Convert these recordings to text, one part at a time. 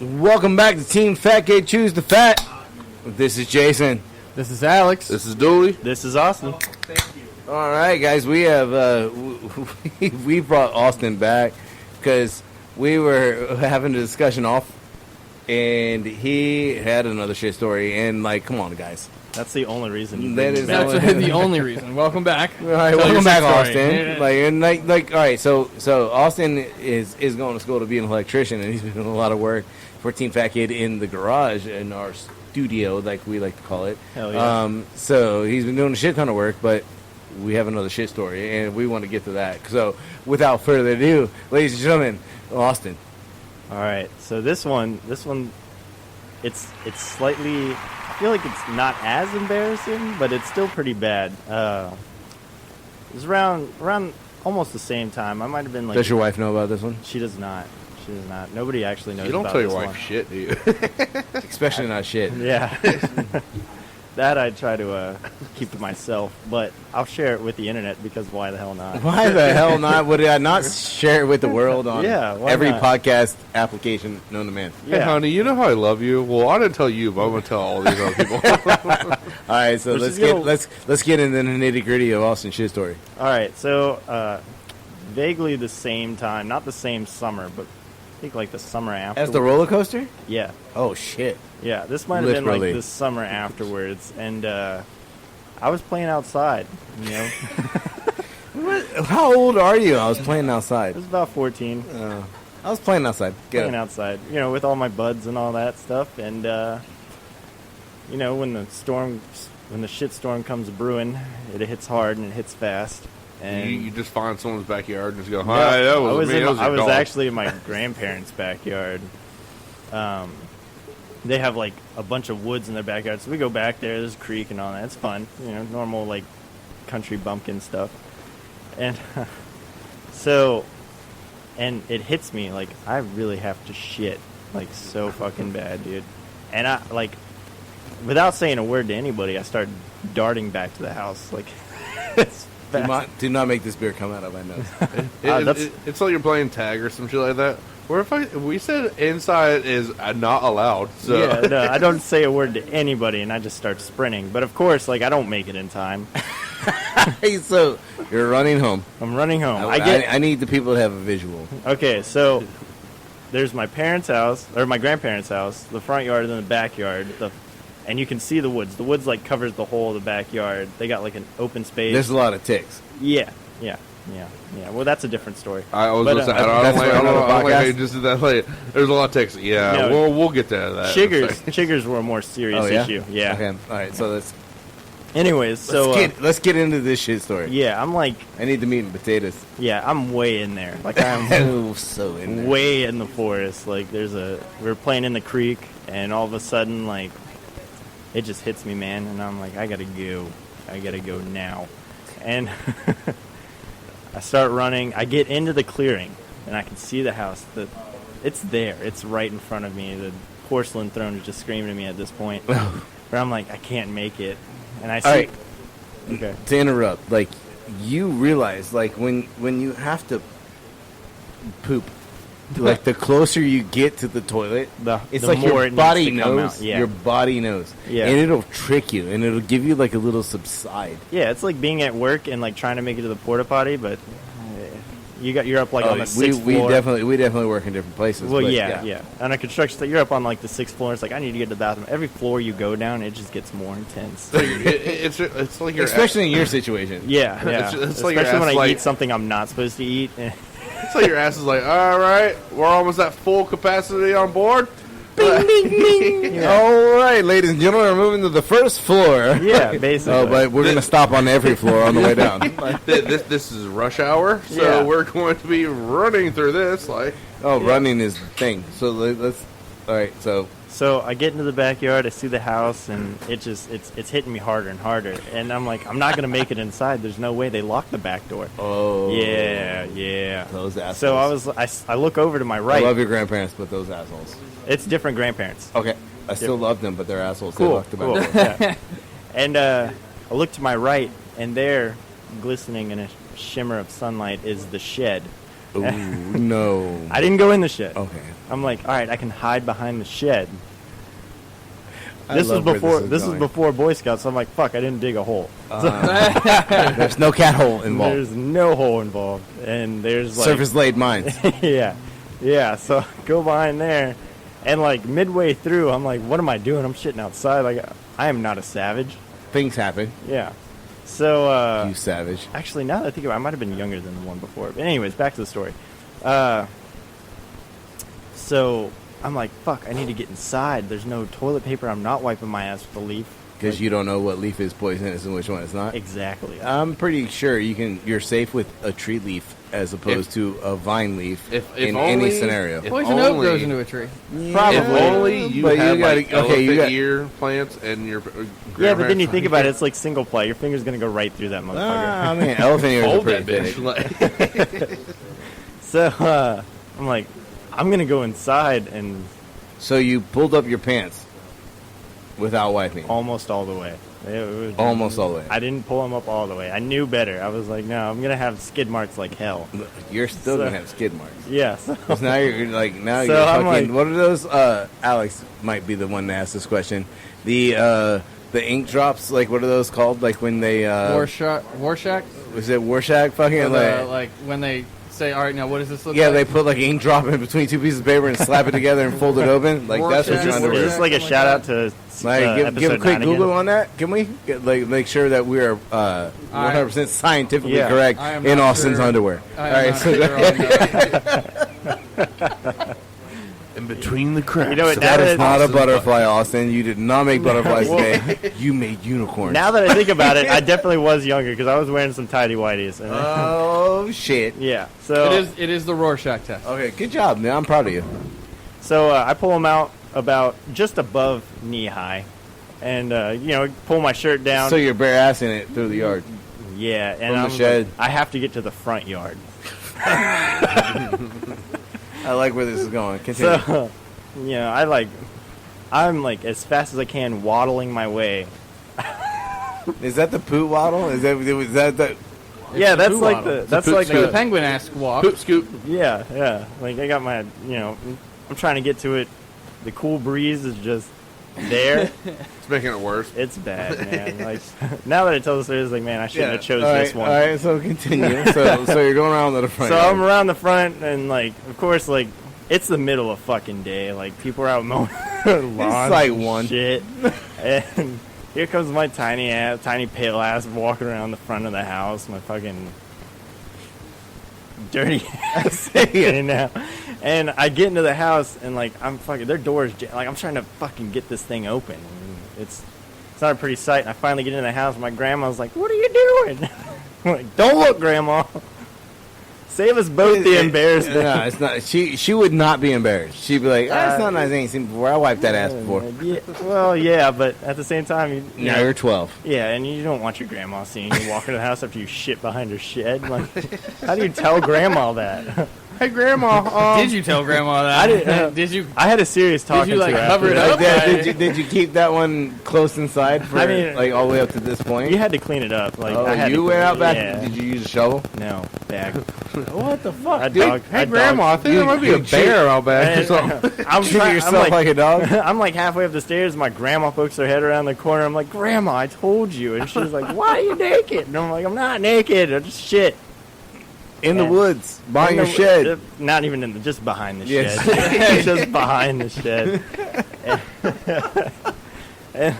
Welcome back to Team Fat Gay Choose the Fat. This is Jason. This is Alex. This is Dooley. This is Austn. All right, guys, we have we brought Austn back because we were having a discussion off, and he had another shit story. And like, come on, guys. That's the only reason. That is That's the only reason. Welcome back. All right, welcome back, Austn. All right, so Austn is going to school to be an electrician, and he's been doing a lot of work for Team Fat Kid in the garage in our studio, like we like to call it. Hell yeah. So he's been doing a shit ton of work, but we have another shit story, and we want to get to that. So without further ado, ladies and gentlemen, Austn. All right. So this one, it's slightly. I feel like it's not as embarrassing, but it's still pretty bad. It was around almost the same time. I might have been like. Does your wife know about this one? She does not. She does not. Nobody actually knows. You don't about tell your this wife one. shit, do you? Especially not shit. Yeah. That I try to keep to myself, but I'll share it with the internet because why the hell not? Why the hell not? Would I not share it with the world on every not? Podcast application known to man? Hey, honey, you know how I love you? Well, I didn't tell you, but I'm going to tell all these other people. All right, so let's get into the nitty gritty of Austn's shit story. All right, so vaguely the same time, not the same summer, but I think like the summer after. As the roller coaster? Yeah. Oh shit. Yeah, this might have been like Literally. this summer afterwards, and I was playing outside, you know. How old are you? I was playing I outside. was about 14. I was playing outside. Playing outside, you know, with all my buds and all that stuff, and you know, when the shit storm comes brewing, it hits hard and it hits fast. And you just find someone's backyard and just go, no, hi, that was me. I was dog." actually in my grandparents' backyard. They have like a bunch of woods in their backyard, so we go back there. There's a creek and all that. It's fun, you know, normal like country bumpkin stuff. And and it hits me like I really have to shit like so fucking bad, dude. And I like without saying a word to anybody, I start darting back to the house like. It's fast. Do not make this beer come out of my nose. It's like you're playing tag or some shit like that. Or if we said inside is not allowed. So. Yeah, no, I don't say a word to anybody, and I just start sprinting. But of course, like I don't make it in time. Hey, so you're running home. I'm running home. I need the people to have a visual. Okay, so there's my parents' house or my grandparents' house, the front yard, and then the backyard. And you can see the woods. The woods like covers the whole of the backyard. They got like an open space. There's a lot of ticks. Yeah. Well, that's a different story. I was going to say, I don't like how you just did that late. There's a lot of text. Yeah, No, we'll get to that. Chiggers were a more serious issue. Yeah. Okay. All right. So let's. Anyways, so let's get into this shit story. yeah, I'm like, I need the meat and potatoes. yeah, I'm way in there. Like I'm Oh, so in there. way in the forest. Like we're playing in the creek, and all of a sudden, like, it just hits me, man, and I'm like, I gotta go now, and I start running. I get into the clearing, and I can see the house. It's there. It's right in front of me. The porcelain throne is just screaming at me at this point, where I'm like, I can't make it, and I see. All right. Okay. To interrupt, like you realize, like when you have to poop. Like the closer you get to the toilet, it's the like more your it body needs to come knows. out. Yeah. Your body knows, Yeah. and it'll trick you, and it'll give you like a little subside. Yeah, it's like being at work and like trying to make it to the porta potty, but you're up like on the sixth we floor. definitely work in different places. Well, but yeah. On a construction site, you're up on like the sixth floor. It's like I need to get to the bathroom. Every floor you go down, it just gets more intense. It's like your especially in your situation. Yeah. It's like your especially when ass, I like- eat something I'm not supposed to eat. It's like your ass is like, all right, we're almost at full capacity on board. Bing, bing, bing. Yeah. All right, ladies and gentlemen, we're moving to the first floor. Yeah, basically. Oh, but we're gonna stop on every floor on the way down. This is rush hour, so Yeah. we're going to be running through this. Like, Running is the thing. So let's. All right, so So I get into the backyard, I see the house, and it's hitting me harder and harder. And I'm like, I'm not going to make it inside. There's no way. They locked the back door. Oh. Yeah. Those assholes. So I look over to my right. I love your grandparents, but those assholes. It's different grandparents. Okay. I still love them, but they're assholes. They Cool. walked Cool. about. Yeah. And I look to my right, and there, glistening in a shimmer of sunlight, is the shed. Ooh, no. I didn't go in the shed. Okay. I'm like, all right, I can hide behind the shed. I This was love where before. is This was going. before Boy Scouts. So I'm like, fuck, I didn't dig a hole. There's no cat hole involved. There's no hole involved, and there's like Surface laid mines. yeah. So I go behind there, and like midway through, I'm like, what am I doing? I'm shitting outside. Like I am not a savage. Things happen. Yeah. So You savage. actually, now that I think about it, I might have been younger than the one before. But anyways, back to the story. So I'm like, fuck, I need to get inside. There's no toilet paper. I'm not wiping my ass with a leaf. Because you don't know what leaf is poisonous and which one is not. Exactly. I'm pretty sure you're safe with a tree leaf as opposed to a vine leaf If in only- any scenario. if Poison oak only- grows into a tree. Probably. If only you But you had gotta- like okay, you elephant got- ear plants and your Yeah, but then you think about it, it's like single play. Your finger's gonna go right through that motherfucker. I mean, elephant ears are Hold pretty that big. bitch. Like, So I'm like, I'm gonna go inside and So you pulled up your pants without wiping. almost all the way. It was, Almost all the way. I didn't pull them up all the way. I knew better. I was like, no, I'm gonna have skid marks like hell. You're still So- gonna have skid marks. Yeah. So, 'Cause now you're like So you're I'm fucking. like- What are those? Alex might be the one to ask this question. The ink drops. Like what are those called? Like when they Warshak? was it Warshak? Fucking Or like. like when they say, all right, now what does this look Yeah, like? they put like ink drop in between two pieces of paper and slap it together and fold it open. Like that's what Rorschach. your just, underwear just is. like a Something shout like out to Like, give a episode quick 9 Google again. on that. Can we make sure that we are 100% scientifically Yeah. correct I am in not Austin's sure. underwear? I All am right, not so sure on that. in between the cracks. You know what? that Now is that- not a butterfly, Austin. You did not make butterflies Well- today. You made unicorns. Now that I think about it, I definitely was younger because I was wearing some tidy whities. And Oh shit! yeah. So It is the Rorschach test. Okay, good job, man. I'm proud of you. So I pull them out about just above knee high, and pull my shirt down. So you're bare assing it through the yard. Yeah, and From the I'm shed. Like, I have to get to the front yard. I like where this is going. Continue. So, I'm like as fast as I can waddling my way. Is that the poo waddle? Is that the? Yeah, that's poo like waddle. the that's poop like Like the the penguin-esque walk. Poop scoop. yeah. Like I got my I'm trying to get to it. The cool breeze is just there. It's making it worse. It's bad, man. Like now that I tell the story, it's like, man, I shouldn't have chose all this right, one. All right, so continue. so you're going around to the front. So yard. I'm around the front, and like, of course, like it's the middle of fucking day. Like people are out mowing lawns. like and one. shit, and here comes my tiny pale ass walking around the front of the house. My fucking dirty ass, you know. And I get into the house, and like I'm fucking their doors. Like I'm trying to fucking get this thing open. And it's not a pretty sight. And I finally get into the house. And my grandma's like, "What are you doing?" I'm like, "Don't look, Grandma. Save us both the embarrassment." No, it's not. She would not be embarrassed. She'd be like, "It's not nice. I ain't seen before. I wiped that ass before." Yeah, well, yeah, but at the same time, you Now know, you're 12. yeah, and you don't want your grandma seeing you walk into the house after you shit behind her shed. Like, how do you tell grandma that? Hey, Grandma. Did you tell Grandma that? I didn't- Did you? I had a serious talking you, like, to her cover after it that. up? Did you keep that one close inside for I mean- like all the way up to this point? You had to clean it up. Like, Oh, I had you to went clean out it. back. Yeah. Did you use a shovel? No, back. What the fuck, I dude? dog- Hey, I Grandma. I dog- think there might be a bear out back or something. I'm Treat trying, yourself I'm like a dog. I'm like halfway up the stairs. My grandma pokes her head around the corner. I'm like, "Grandma, I told you." And she's like, "Why are you naked?" And I'm like, "I'm not naked. I'm just shit." In the Yeah. woods, behind In your the- shed. Not even in the, just behind the Yes. shed. Just behind the shed. And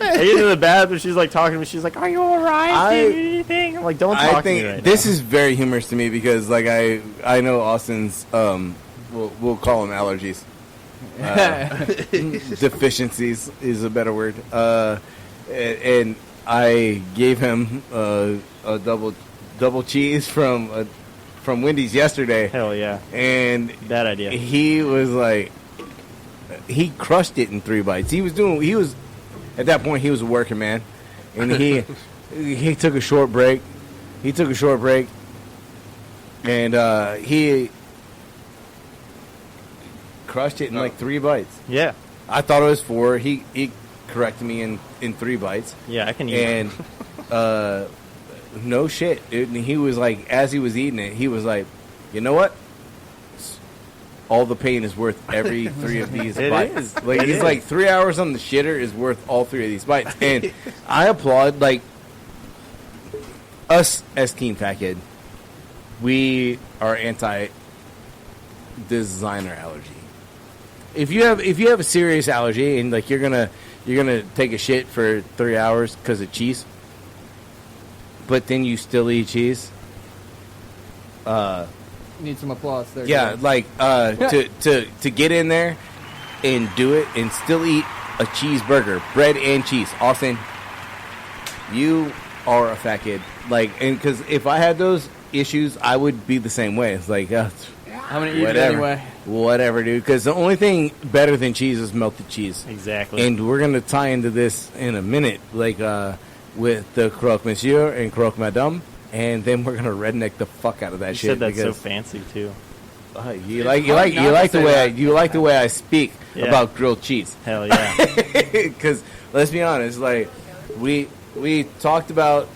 I get into the bathroom. She's like talking to me. She's like, "Are you all right? Do you need anything?" I'm like, "Don't talk I to me think right this now." is very humorous to me because like I know Austin's we'll call them allergies. Deficiencies is a better word. And I gave him a double cheese from Wendy's yesterday, Hell yeah, and bad idea. he was like, he crushed it in 3 bites. He was at that point he was a working man, and he took a short break. And he crushed it in like 3 bites. Yeah, I thought it was 4. He corrected me in 3 bites. Yeah, I can eat. And no shit. He was like, as he was eating it, he was like, you know what? All the pain is worth every 3 of these It bites. is. Like It he's is. like 3 hours on the shitter is worth all 3 of these bites. And I applaud like us as Team Fat Kid. We are anti designer allergy. If you have a serious allergy and like you're gonna take a shit for 3 hours because of cheese, but then you still eat cheese. Need some applause there. Yeah, Gary. like to get in there and do it and still eat a cheeseburger, bread and cheese. Austin, you are a fat kid. Like, and because if I had those issues, I would be the same way. It's like, I'm gonna eat it whatever, anyway. whatever, dude. Because the only thing better than cheese is melted cheese. Exactly. And we're gonna tie into this in a minute, like with the croque monsieur and croque madame. And then we're gonna redneck the fuck out of that you shit. said that's so because, fancy too. you It's like hard not to say that. the way I speak Yeah. about grilled cheese. Hell yeah. Because let's be honest, like we talked about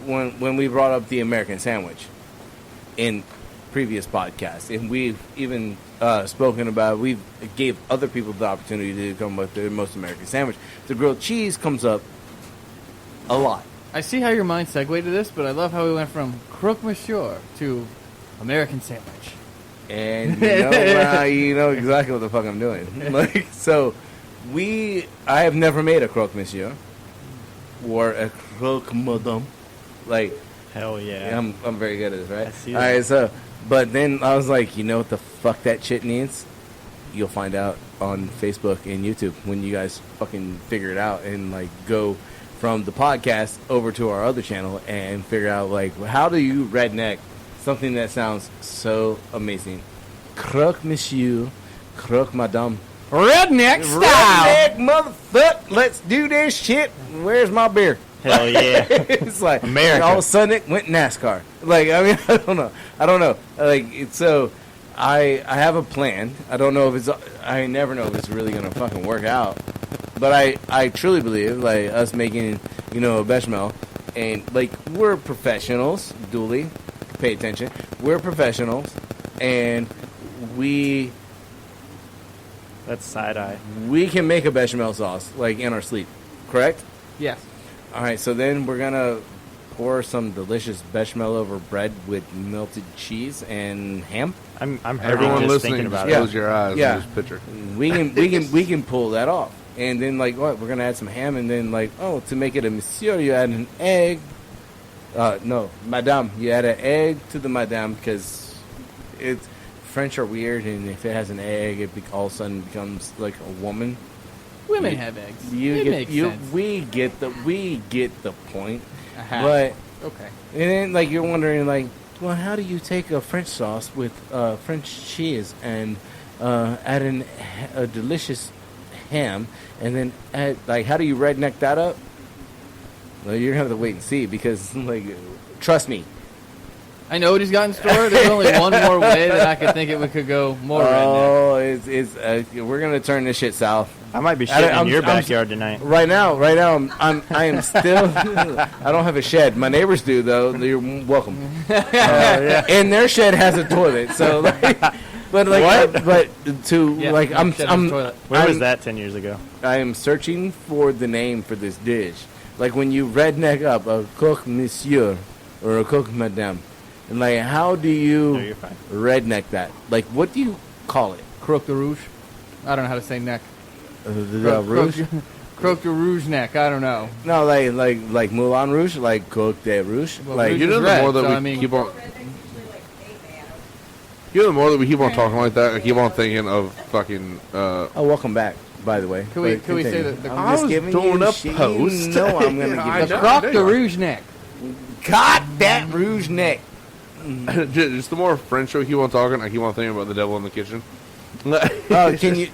when we brought up the American sandwich in previous podcasts, and we've even spoken about we gave other people the opportunity to come up with the most American sandwich. The grilled cheese comes up a lot. I see how your mind segued to this, but I love how we went from croque monsieur to American sandwich. And you know exactly what the fuck I'm doing. Like, so I have never made a croque monsieur or a croque madame. Like, Hell yeah. I'm very good at this, right? I see All that. right, so but then I was like, you know what the fuck that shit needs? You'll find out on Facebook and YouTube when you guys fucking figure it out and like go from the podcast over to our other channel and figure out like how do you redneck something that sounds so amazing. Croque monsieur, croque madame. Redneck style. Redneck motherfucker, let's do this shit. Where's my beer? Hell yeah. It's like America. all of a sudden it went NASCAR. Like, I mean, I don't know. Like, it's so I have a plan. I don't know if I never know if it's really gonna fucking work out. But I truly believe like us making a bechamel, and like we're professionals. Dooley, pay attention. We're professionals, and That's side eye. we can make a bechamel sauce like in our sleep. Correct? Yes. All right, so then we're gonna pour some delicious bechamel over bread with melted cheese and ham. I'm hurting Everyone just listening, thinking just about Yeah. close your eyes Yeah. and just picture. We can pull that off. And then like what? We're gonna add some ham, and then like to make it a monsieur, you add an egg. No, madame. You add an egg to the madame because it's French are weird, and if it has an egg, all of a sudden becomes like a woman. Women have eggs. It makes sense. We get the point. Aha. But Okay. and then like you're wondering like, well, how do you take a French sauce with French cheese and add a delicious ham, and then add, like, how do you redneck that up? Well, you're gonna have to wait and see because like, trust me. I know what he's got in store. There's only one more way that I could think we could go more redneck. Oh, it's we're gonna turn this shit south. I might be I- shitting I'm- in your I'm- backyard tonight. Right now, I am still. I don't have a shed. My neighbors do though. You're welcome. And their shed has a toilet. So, like, but like, but to Yeah, like, shit in the toilet. Where was that 10 years ago? I am searching for the name for this dish. Like when you redneck up a coq monsieur or a coq madame, and like, how do No, you you're fine. redneck that? Like, what do you call it? Croque de rouge. I don't know how to say neck. The rouge? Croque de rouge neck. I don't know. No, like Moulin Rouge, like Coq de Rouge. Well, Like, rouge You know, is the red, more that so, we I mean- keep on, the more that we keep on talking like that, I keep on thinking of fucking. oh, welcome back, by the way. Can we But say continue. that the- I'm I just was giving doing you a shit. post. You know I'm gonna I give The you. know. croque there de you are. rouge neck. God, that rouge neck. Just the more French we keep on talking, I keep on thinking about the devil in the kitchen.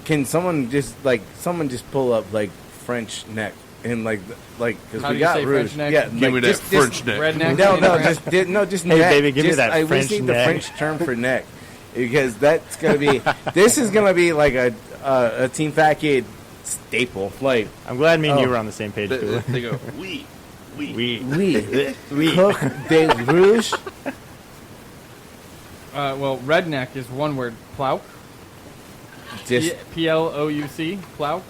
Can someone just pull up like French neck and like because How we do you got say rouge. French neck? Yeah, Give like, me that just French neck. Redneck. No, French. just Hey, neck. baby, give me Just- that we French need the neck. French term for neck. because that's gonna be. This is gonna be like a Team Fat Kid staple. Like, I'm glad me and you Oh. were on the same page. Cooley. They go, we. we cook de rouge. Well, redneck is one word. Plouc. Just Plouc. Plouc.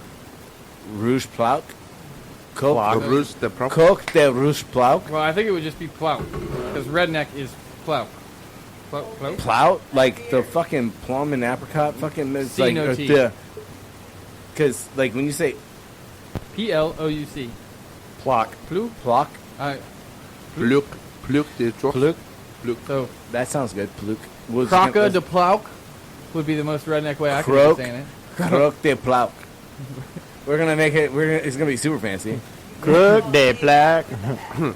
rouge plouc. Cook Plouc. The Bruce, the prop. cook de rouge plouc. Well, I think it would just be plouc because redneck is plouc. Plouc. Plout, like the fucking plum and apricot, fucking it's like C-no-T. the. Because like when you say Plouc. Plock. Plouc. plock, Pluk. Pluk de truck. pluk, So that sounds good. Pluk. croca de plouc would be the most redneck way I could Croak. be saying it. Crook de plouk. We're gonna make it. It's gonna be super fancy. Crook de plaque. I'm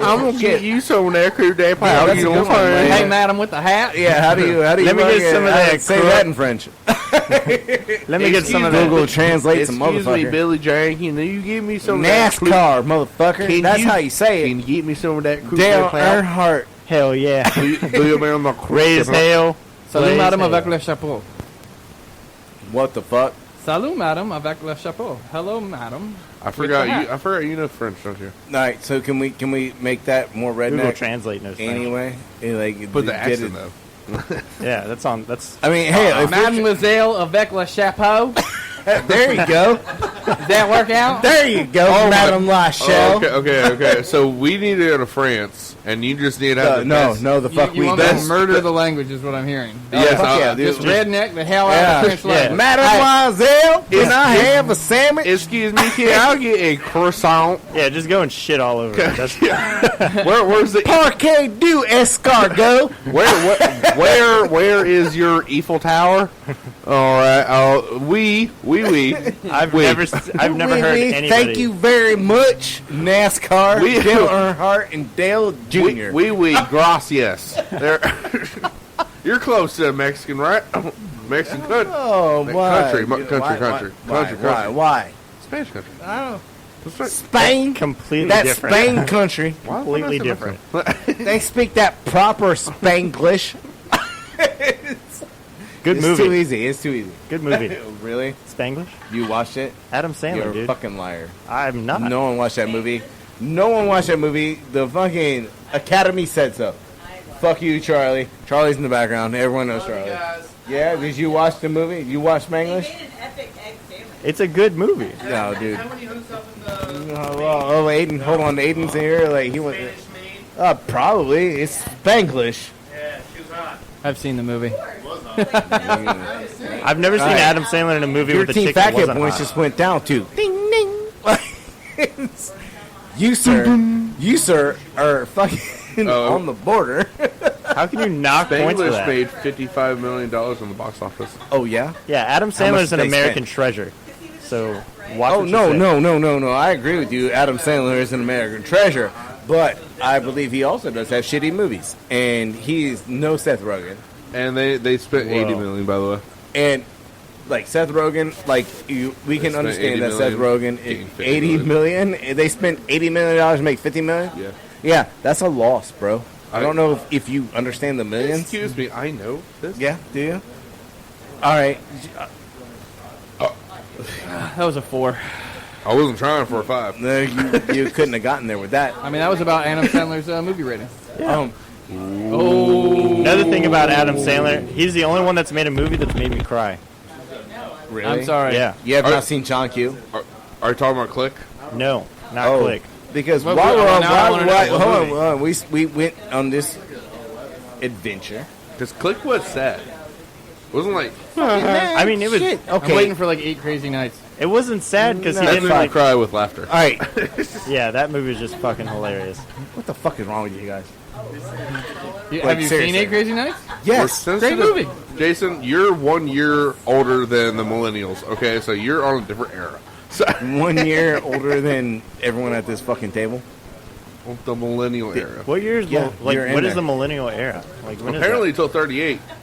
gonna get you some of that crew day Yeah, pal. that's You a know good what one, I'm man. Hey, saying? madam with the hat. Yeah, how do you Let me get fucking- some of how that do you say crook. that in French? Let me get some of that. Google translate some Excuse me, motherfucker. Billy Jenkins. You give me some of that crew- NASCAR, motherfucker. Can That's you- how you say Can it. you get me some of that crew Dale day pal? Earnhardt. Hell yeah. Do you man on the Raise hail. Salut, Blaze madame, hail. avec le chapeau. What the fuck? Salut, madame, avec le chapeau. Hello, madam. I forgot the hat. you. I forgot you know French, don't you? All right, so can we make that more Google redneck Translate knows French. anyway? Like Put the get accent it- though. Yeah, that's on. That's I mean, hey, if we're- Mademoiselle avec le chapeau. there you go. Does that work out? There you go, Oh, Madame La Oh, Chelle. okay. So we need to go to France, and you just need to have the best. the fuck You we want me to best- murder the language is what I'm hearing. Yes, fuck I'll- yeah, dude. Just redneck the hell out Yeah, of the French yeah. language. Mademoiselle, can It's- I have a sandwich? Excuse me, can I get a croissant? yeah. Just go and shit all over. It. That's Where's the Parquet du escargot. where is your Eiffel Tower? All right. We. I've Wait. I've never Oui, heard oui, anybody. Thank you very much, NASCAR, We- Dale Earnhardt, and Dale Jr. Gracias. There. You're close to Mexican, right? Mexican country. Oh, why? Country, Why? country. Why? Spanish country. I don't know. That's right. Spain. Completely That's different. Spain country. Why- why Completely not say different. They speak that proper Spanglish. Good It's movie. too easy. It's too easy. Good movie. Really? Spanglish. You watched it? Adam Sandler, You're a dude. fucking liar. I'm not. No one watched that movie. No one watched that movie. The fucking Academy said so. Fuck you, Charlie. Charlie's in the background. Everyone knows Charlie. Yeah, did you watch the movie? You watched They Spanglish? made an epic egg sandwich. It's a good movie. No, dude. Oh, Aiden, hold on. Aiden's here. Like he went. Probably. It's Spanglish. I've seen the movie. I've never seen All right. Adam Sandler in a movie Your with a team chick that fat kid wasn't points hot. just went down to ding ding. You sir, are fucking Oh. on the border. How can you knock points for Spanglish that? made $55 million in the box office. Oh yeah. Yeah, Adam How much Sandler's an they American spend? treasure. So watch Oh what you no, say. no. I agree with you. Adam Sandler is an American treasure, but I believe he also does have shitty movies, and he's no Seth Rogen. And they spent Whoa. $80 million, by the way. And like Seth Rogen, we can spent understand 80 that Seth million, Rogen getting is 50 $80 million. They spent $80 million to make $50 million. Yeah. Yeah, that's a loss, bro. I don't know if you understand the millions. Excuse me, I know this. Yeah, do you? All right. That was a 4. I wasn't trying for a 5. No, you couldn't have gotten there with that. I mean, that was about Adam Sandler's movie rating. Another thing about Adam Sandler, he's the only one that's made a movie that's made me cry. Really? I'm sorry. Yeah. You have Are- not seen John Q? Are you talking about Click? No, not Oh. Click. Because Well, while well, we're on, now I wanna know what hold movie. on, we went on this adventure. Because Click was sad. It wasn't like, I mean, it was. Shit. I'm Okay. waiting for like 8 Crazy Nights. It wasn't sad because he No, didn't that's why I like. cry with laughter. All right. Yeah, that movie was just fucking hilarious. What the fuck is wrong with you guys? Have you seriously. seen 8 Crazy Nights? We're Yes. sensitive. movie. Jason, you're 1 year older than the millennials, okay? So you're on a different era. So, 1 year older than everyone at this fucking table. the millennial era. What year is Yeah, like? you're in What is there. the millennial era? Like when is Apparently until 38. that?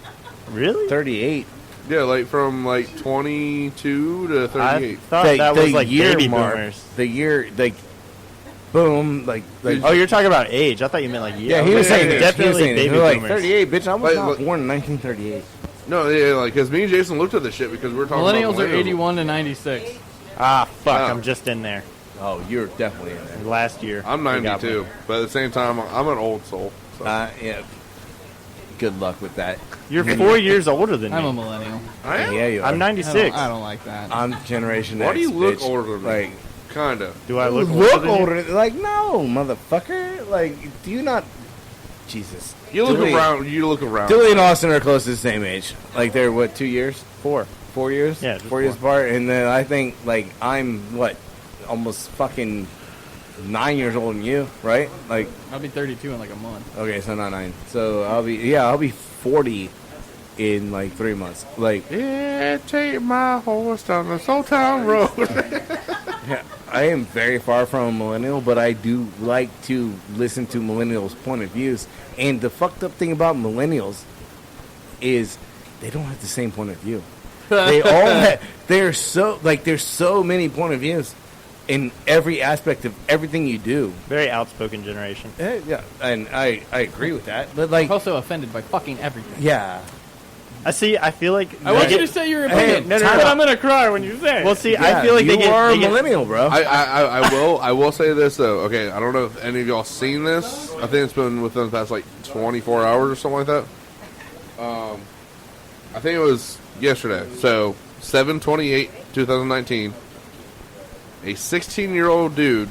Really? 38. Yeah, like from like 22 to I 38. thought that was like year baby mark, boomers. The year, like, boom, like Oh, you're talking about age. I thought you meant like year. yeah, he was saying this. He was definitely saying this. baby He was like boomers. 38, bitch. I was Like, not look- born in 1938. No, yeah, like because me and Jason looked at this shit because we were talking Millennials about are 81 to 96. Ah, fuck. Oh. I'm just in there. Oh, you're definitely in there. Last year. I'm they got 92, me. but at the same time, I'm an old soul. So. Yeah. Good luck with that. You're 4 years older than me. I'm a millennial. I am? Yeah, you are. I'm I 96. don't, I don't like that. I'm Generation Why X. do you look bitch. older than me? Like, Kinda. Do I look look older? than you? older. Like, no, motherfucker. Like, do you not? Jesus. You look Dilly- around. You look around. Dilly and Austin are close to the same age. Like, they're what, 2 years? 4. 4 years? Yeah, just 4 years apart. And then I think, like, I'm what, almost fucking 9 years older than you, right? Like, I'll be 32 in like a month. okay, so not 9. So I'll be 40 in like 3 months. Like, Yeah, take my horse down this old town road. yeah, I am very far from a millennial, but I do like to listen to millennials' point of views. And the fucked up thing about millennials is they don't have the same point of view. They all there's so many point of views in every aspect of everything you do. Very outspoken generation. Yeah, and I agree with that. But like, I'm also offended by fucking everything. yeah, I see. I feel like I want you to say your Hey, opinion, no, but no. I'm gonna cry when you say it. Well, see, yeah, I feel like you they are a get millennial, bro. I will say this though. Okay, I don't know if any of y'all seen this. I think it's been within the past like 24 hours or something like that. I think it was yesterday. So 7/28/2019, a 16-year-old dude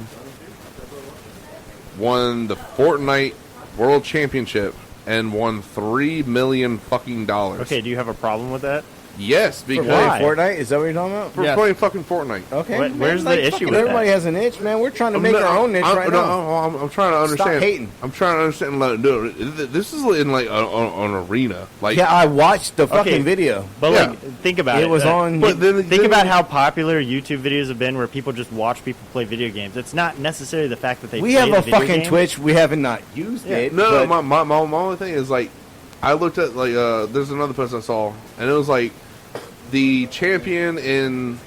won the Fortnite World Championship and won $3 million fucking dollars. Okay, do you have a problem with that? Yes, For because playing Why? Fortnite, is that what you're talking about? for Yes. playing fucking Fortnite. Okay, What- man, where's the issue fucking with everybody that? has an itch, man. We're trying to make our own niche right now. I'm trying to understand. hating. I'm trying to understand. Like, dude, this is in like an arena. Like, Yeah, I watched the fucking Okay. video. But Yeah. like, think about it. It was on. But then, Think about how popular YouTube videos have been, where people just watch people play video games. It's not necessarily the fact that they we play have the a video fucking game. Twitch. We haven't not used Yeah. it. no, but my only thing is like, I looked at like there's another post I saw, and it was like the champion in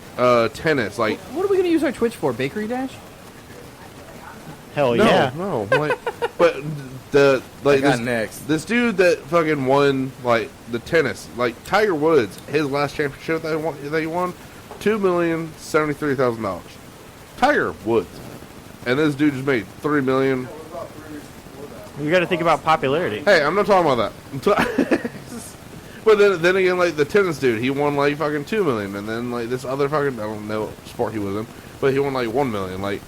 tennis. Like, what are we gonna use our Twitch for? Bakery Dash? Hell no, yeah. no, like, but the like I got this, next. this dude that fucking won like the tennis, like Tiger Woods, his last championship that he won, $2,073,000. Tiger Woods, and this dude just made $3 million. You got to think about popularity. Hey, I'm not talking about that. But then again, like the tennis dude, he won like fucking $2 million, and then like this other fucking, I don't know what sport he was in, but he won like $1 million. Like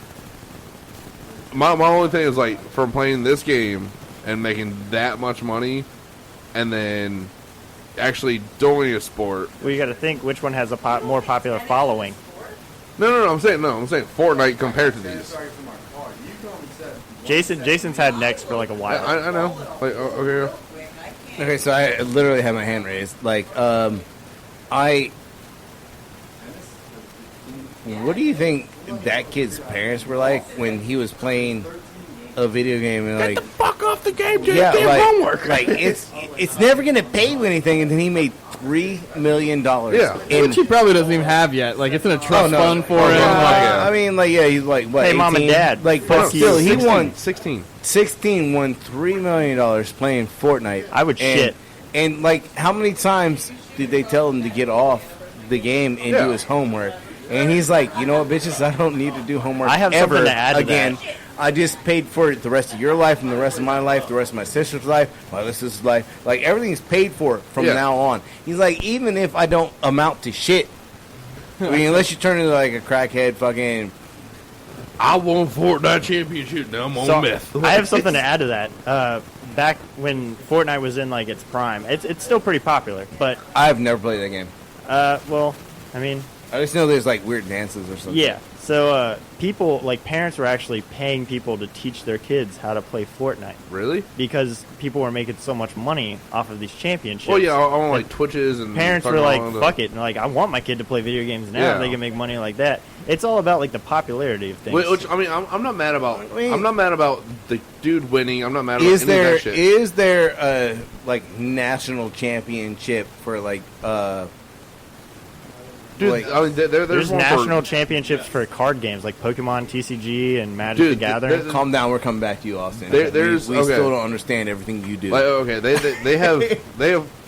my only thing is like from playing this game and making that much money, and then actually doing a sport. Well, you got to think which one has a more popular following. No. I'm saying Fortnite compared to these. Jason's had next for like a while. I know. Like okay. Okay, so I literally have my hand raised. Like, I. What do you think that kid's parents were like when he was playing a video game and like, Fuck off the game, dude. yeah, Damn like, homework. like it's never gonna pay you anything, and then he made $3 million. Yeah. Which he probably doesn't even have yet. Like it's in a trust fund for Oh, him. no. Like, Yeah. I mean, like, yeah, he's like what? Hey, Mom and 18? Dad, Like, but fuck you. still, he won 16. 16, won $3 million playing Fortnite. I would and, shit. And like, how many times did they tell him to get off the game and Yeah. do his homework? And he's like, you know what, bitches, I don't need to do homework. I have ever something to add to again. that. I just paid for it the rest of your life and the rest of my life, the rest of my sister's life, my sister's life. Like, everything's paid for from Yeah. now on. He's like, even if I don't amount to shit, I mean, unless you turn into like a crackhead fucking. I won Fortnite championship. Now I'm on So, meth. I have something to add to that. Back when Fortnite was in like its prime, it's still pretty popular. But I've never played that game. well, I mean, I just know there's like weird dances or something. yeah. So people, like parents, were actually paying people to teach their kids how to play Fortnite Really? because people were making so much money off of these championships. Well, yeah, I want like Twitches and Parents were fucking like, all the- "Fuck it!" And like, I want my kid to play video games now. Yeah. If they can make money like that. It's all about like the popularity of things. Which I mean, I'm not mad about. I mean- I'm not mad about the dude winning. I'm not mad about Is any of there that shit. is there a like national championship for like Dude, like, I mean, There's one national for, championships for card games like Pokemon, TCG, and Magic the Dude, Gathering. calm down. We're coming back to you, Austin. There's we okay. still don't understand everything you do. Like, okay, they have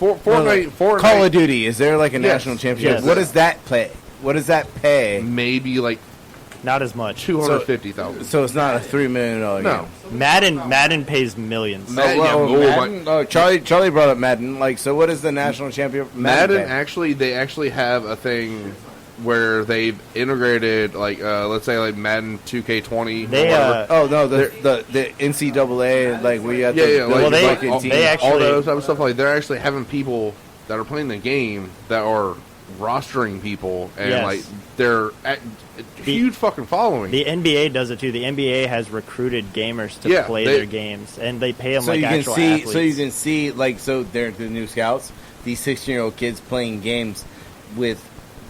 Fortnite. Call of Duty. Is there like a Yes. national championship? Yes. What does that pay? What does that pay? maybe like Not as much. 250,000. So it's not a $3 million No. game. Madden pays millions. Madden, Oh, yeah, Madden? Oh, Charlie brought up Madden. Like, so what is the national champion? Madden pay? they actually have a thing where they've integrated like let's say like Madden 2K20. They Oh no, the NCAA, like we got the like, they- like, all, they actually- all that type of stuff. Like they're actually having people that are playing the game that are rostering people, and Yes. like they're at huge fucking following. The NBA does it too. The NBA has recruited gamers to Yeah, play they- their games, and they pay them so like you can actual see, athletes. so you can see, like, so they're the new scouts. These 16-year-old kids playing games with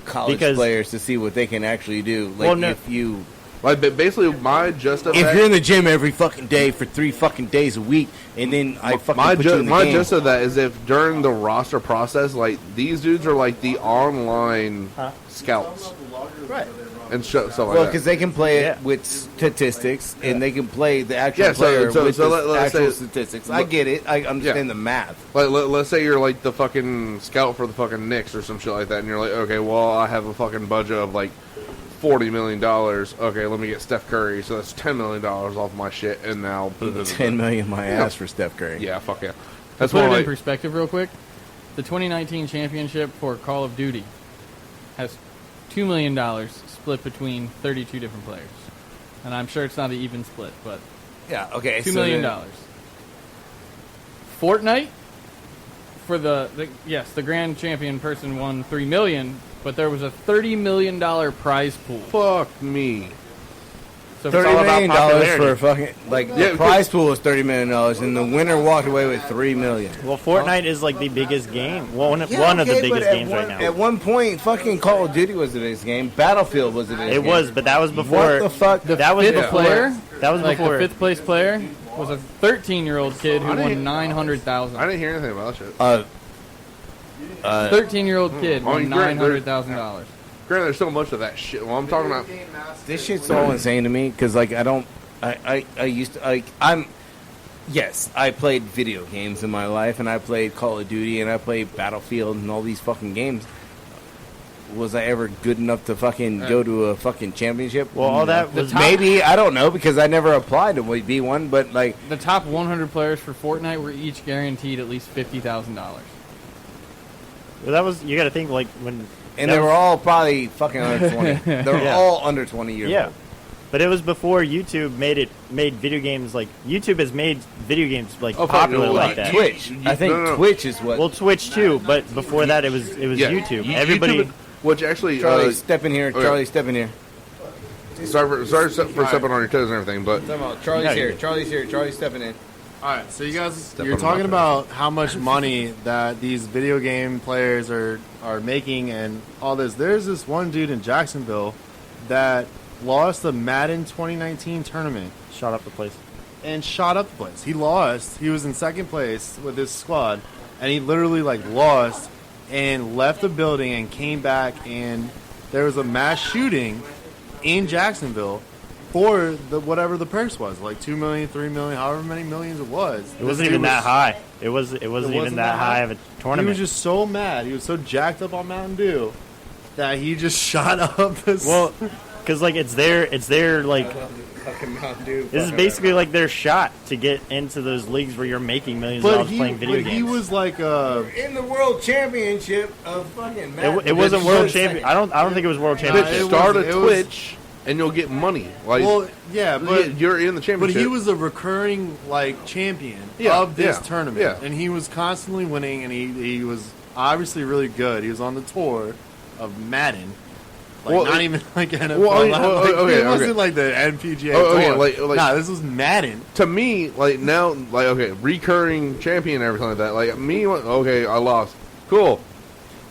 college Because- players to see what they can actually do. Like, Well, no- if you. Like basically, my just If you're in the gym every fucking day for 3 fucking days a week, and then I fucking my put you in the game. gist of that is if during the roster process, like these dudes are like the online scouts, Right. and stuff like Well, that. because they can play it Yeah. with statistics, and they can play the actual Yeah, so- player so- with so the let's actual say- statistics. I get it. I understand the math. Like, let's say you're like the fucking scout for the fucking Knicks or some shit like that, and you're like, okay, well, I have a fucking budget of like $40 million. Okay, let me get Steph Curry, so that's $10 million off my shit, and now $10 million my ass for Steph Curry. Yeah, fuck yeah. To That's put more it in like perspective real quick, the 2019 championship for Call of Duty has $2 million split between 32 different players. And I'm sure it's not an even split, but Yeah. Okay. $2 million. Fortnite, for the grand champion person won $3 million, but there was a $30 million prize pool. fuck me. So It's $30 all about million popularity. for a fucking Yeah, the prize pool is $30 million, and the winner walked away with $3 million. Well, Fortnite is like the biggest game. Well, one of the biggest games right now. At one point, fucking Call of Duty was the biggest game. Battlefield was the biggest It game. was, but that was before. What the fuck? That was fifth before. player, That was like before. the fifth place player, was a 13-year-old kid who I didn't- won $900,000. I didn't hear anything about that shit. 13-year-old kid I won mean, granted, $900,000. Granted, there's so much of that shit. Well, I'm talking about. This shit's all insane to me because, like, I used to, yes, I played video games in my life, and I played Call of Duty, and I played Battlefield, and all these fucking games. Was I ever good enough to fucking go to a fucking championship? Well, all that The was top- Maybe, I don't know, because I never applied to be one, but, like, The top 100 players for Fortnite were each guaranteed at least $50,000. Well, that was. You got to think like when. and that they were was- all probably fucking under 20. They were Yeah. all under 20 years Yeah. old. But it was before YouTube made video games like YouTube has made video games like Oh, fuck, popular no, like like that. Twitch. I think no. Twitch is what. Well, Twitch too, but before that it was Yeah, YouTube. YouTube- Everybody. which actually, Charlie, step in here. okay. Charlie, step in here. sorry for stepping on your toes and everything, but Charlie's No, here. you're- Charlie's here. Charlie's stepping in. All right, so you guys, Step you're on my talking toes. about how much money that these video game players are making and all this. There's this one dude in Jacksonville that lost the Madden 2019 tournament Shut up the place. and shot up the place. He lost. He was in second place with his squad, and he literally like lost and left the building and came back, and there was a mass shooting in Jacksonville for the whatever the purse was, like 2 million, 3 million, however many millions it was. It wasn't even that high. It wasn't even that high of a He tournament. was just so mad. He was so jacked up on Mountain Dew that he just shot up this. well, because like it's their like Fucking Mountain Dew. this is basically like their shot to get into those leagues where you're making millions of but dollars he, playing video but games. he was like in the world championship of fucking. It wasn't world champion. I don't think it was world Nah, championship. it was- start a it was- Twitch and you'll get money. Like, well, yeah, but you're in the but championship. he was a recurring like champion Yeah, of this yeah, tournament, yeah. and he was constantly winning, and he was obviously really good. He was on the tour of Madden. Like Well, not it- even like NFL. well, I mean, like, okay, it wasn't okay. like the NPGA Oh, okay, tour. like- nah, this was Madden. To me, like now, like okay, recurring champion and everything like that. Like me, okay, I lost. Cool.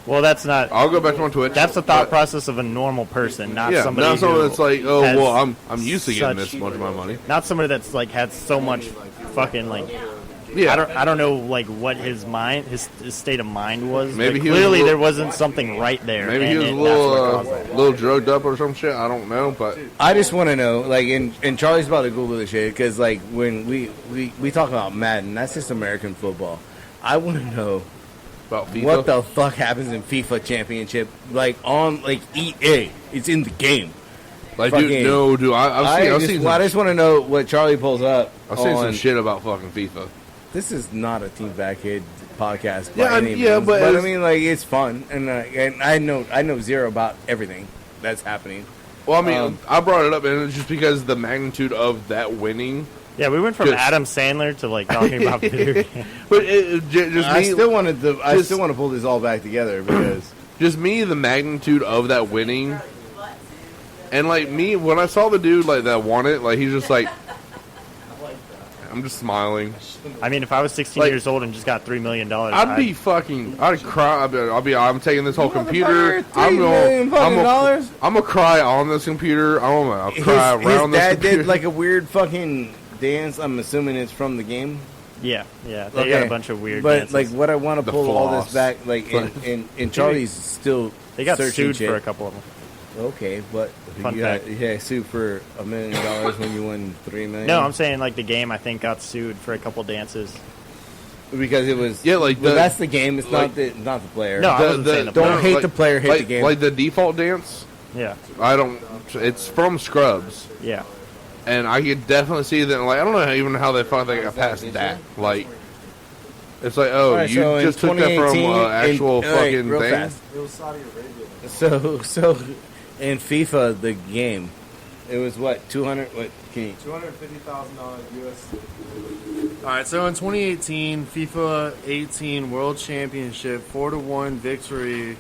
Well, that's not. I'll go back to my Twitch. That's the thought But- process of a normal person, not Yeah, somebody. not someone who that's like, oh has well, I'm used to getting such- this much of my money. Not somebody that's like had so much fucking like Yeah. I don't know like what his state of mind was. Maybe but he was clearly a little- there wasn't something right there. Maybe he was a and that's what caused little, that. little drugged up or some shit. I don't know, but I just want to know, like, and Charlie's about to Google this shit because, like, when we talk about Madden, that's just American football. I want to know about FIFA. what the fuck happens in FIFA Championship, like on like EA. It's in the game. Like, fucking- dude, no, dude. I've seen I just want to know what Charlie pulls up. I've seen some on- shit about fucking FIFA. This is not a Team Backhead podcast. Yeah, by any yeah, means, but I it's- mean, like, it's fun, and I know zero about everything that's happening. Well, I mean, I brought it up, and it's just because the magnitude of that winning. Yeah, we went from Just- Adam Sandler to like talking about video games. But just I me, still wanted to. I just- still want to pull this all back together because just me, the magnitude of that winning, and like me, when I saw the dude like that won it, like he's just like, I'm just smiling. I mean, if I was 16 Like- years old and just got $3 million, I'd be fucking. I'd cry. I'm taking this whole computer. Motherfucker, $3 million fucking dollars? I'm gonna cry on this computer. I'll cry his around this dad computer. did like a weird fucking dance. I'm assuming it's from the game. Yeah. They got a bunch of weird But dances. like, what I want to The pull all floss. this back, like, and Charlie's still they got searching sued shit. for a couple of them. Okay, but Fun you got fact. sued for $1 million when you won $3 million. No, I'm saying like the game. I think got sued for a couple dances. because it was like But the- that's the game. It's like- not the player. No, I wasn't saying the Don't player. hate the player, hate the game. Like the default dance. Yeah, I don't. It's from Scrubs, yeah. and I could definitely see that. Like, I don't know even how they got past that. Like, it's like, oh, Alright, you so in just took that from 2018 actual all right, fucking real thing. fast. It was Saudi Arabia. So in FIFA the game, it was what 200. What can you? $250,000 US. All right, so in 2018, FIFA 18 World Championship 4-1 victory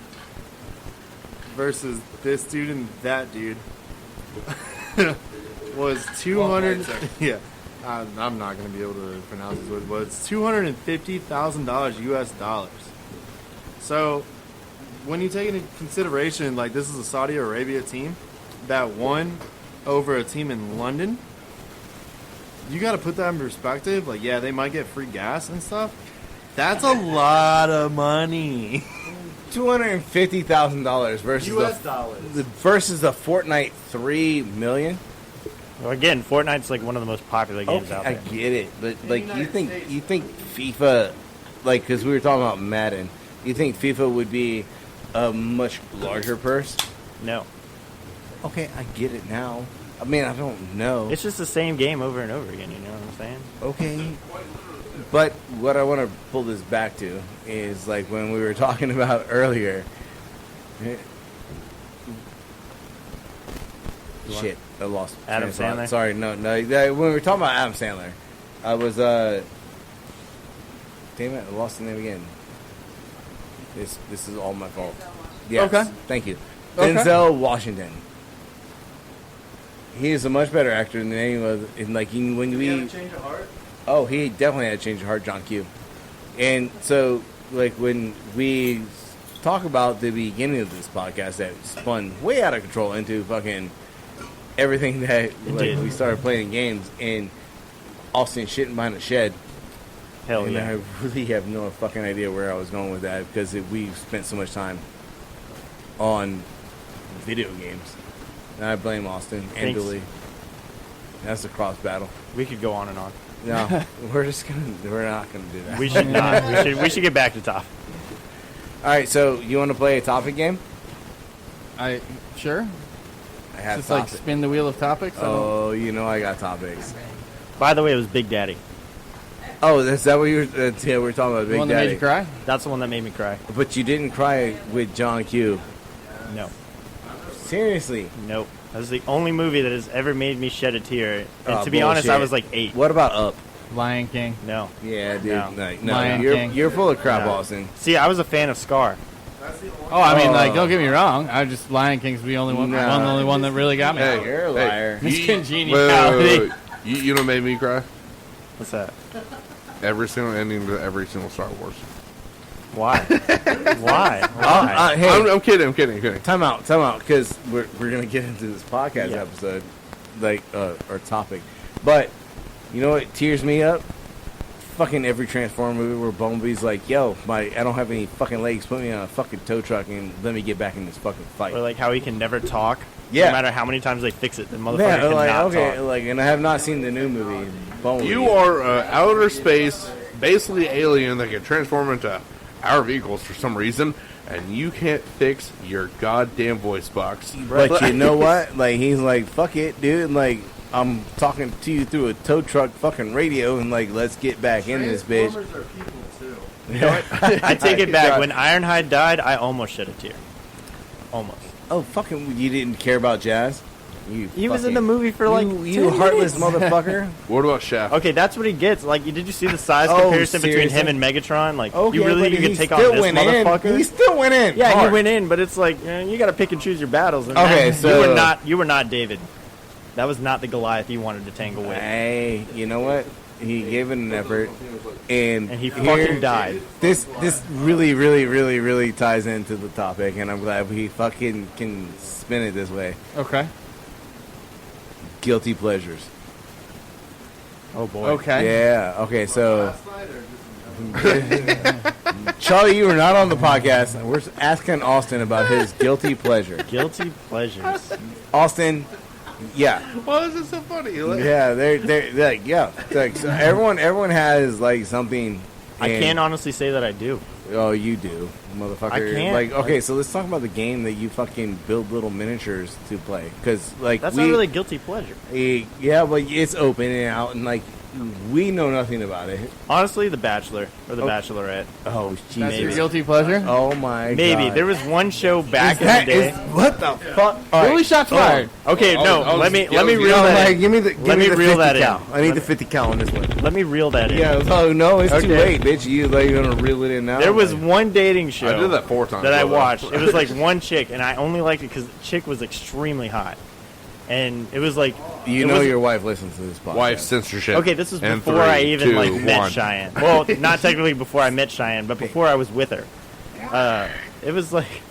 versus this dude and that dude was 200. Yeah, I'm not gonna be able to pronounce this word, but it's $250,000 US dollars. So when you take into consideration, like, this is a Saudi Arabia team that won over a team in London, you got to put that in perspective. Like, yeah, they might get free gas and stuff. That's a lot of money. $250,000 versus US the dollars. versus the Fortnite $3 million. Well, again, Fortnite's like one of the most popular games Okay, out I there. get it, but like you United think States. FIFA, like, because we were talking about Madden, you think FIFA would be a much larger purse? No, Okay, I get it now. I mean, I don't know. it's just the same game over and over again. You know what I'm saying? Okay. But what I want to pull this back to is like when we were talking about earlier. Shit, I lost. Adam train of thought. Sandler? Sorry, no. When we were talking about Adam Sandler, I was damn it, I lost the name again. This is all my fault. Yes, Okay. thank you. Okay. Denzel Washington. He is a much better actor than any other. And like when we change of heart? Oh, he definitely had a change of heart, John Q. And so, like, when we talk about the beginning of this podcast that spun way out of control into fucking everything that like, did. we started playing games and Austn shitting behind a shed. Hell And yeah. I really have no fucking idea where I was going with that because we've spent so much time on video games. And I blame Austn and Thanks. Billy. That's a cross battle. We could go on and on. No, we're not gonna do that. We should not. We should get back to top. All right, so you want to play a topic game? Sure. I have Just like topic. spin the wheel of topics. Oh, you know I got topics. By the way, it was Big Daddy. Oh, is that what you were? Yeah, we're talking about The Big one that made Daddy. you cry. That's the one that made me cry. But you didn't cry with John Q. No, Seriously? nope. That was the only movie that has ever made me shed a tear. And Oh, to be honest, I bullshit. was like 8. What about Up? Lion King. No. Yeah, dude. No. No, Lion King. you're full of crap, No. Austin. See, I was a fan of Scar. Oh, I mean, Oh. like, don't get me wrong. I just Lion King's the only one, No. the only one that really got me. Hey, You're a hey, liar. It's you- congeniality. wait. You know what made me cry? What's that? Every single ending to every single Star Wars. Why? Why? Why? Hey, I'm kidding. time out, because we're gonna get into this podcast Yeah. episode, like or topic. But you know what tears me up? fucking every Transformer movie where Bumblebee's like, yo, I don't have any fucking legs, put me on a fucking tow truck and let me get back in this fucking fight. Or like how he can never talk. Yeah. No matter how many times they fix it, the motherfucker Yeah, cannot like, okay, talk. like, and I have not seen the new movie, Bumblebee. You are outer space, basically alien that can transform into our vehicles for some reason, and you can't fix your goddamn voice box. But you know what? Like, he's like, fuck it, dude. Like, I'm talking to you through a tow truck fucking radio, and like, let's get back in this bitch. Transformers are people too. You know what? I take it back. When Ironhide died, I almost shed a tear. Almost. Oh, fucking, you didn't care about Jazz? He was in the movie for like you 10 heartless minutes. motherfucker. What about Shaft? Okay, that's what he gets. Like, did you see the size Oh, comparison between seriously? him and Megatron? Like, Okay, you really but you can he take on still this went in. motherfucker? He still went in. Yeah, hard. he went in, but it's like you got to pick and choose your battles. And Okay, that- so- you were not David. That was not the Goliath you wanted to tangle with, Hey, you know what? He gave it an effort, and and he here- fucking died. This really, really, really, really ties into the topic, and I'm glad we fucking can spin it this way. Okay. Guilty pleasures. Oh boy. Okay. Yeah. Okay. So, Charlie, you were not on the podcast. We're asking Austin about his guilty pleasure. Guilty pleasures. Austin. Yeah. Why is it so funny? Like, Yeah. They're like, yeah. Like, so everyone has like something. I and- can't honestly say that I do. Oh, you do, motherfucker. I can't. Like, okay, so let's talk about the game that you fucking build little miniatures to play. Because, like, That's not really guilty pleasure. Yeah, but it's open and out, and, like, we know nothing about it. Honestly, The Bachelor or The Oh. Bachelorette. Oh, That's your Jesus. guilty pleasure? Oh, my Maybe God. there was one show back in That the day. is- what the fuck? All Really right. shots fired. Okay, I no. was let me just- reel No, that. like, in. give me the Let me 50 reel that in. cal. I need the 50 cal on this one. Let me reel that in. Yeah, oh, no, it's too Okay. late, bitch. You, like, you're going to reel it in now? There was Like, one dating show I did that 4 times. that I though. watched. It was like one chick, and I only liked it because the chick was extremely hot, and it was like you it know was- your wife listens to this podcast. Wife censorship. Okay, this was And before I 3, even 2, like met 1. Cheyenne. Well, not technically before I met Cheyenne, but before I was with her. It was like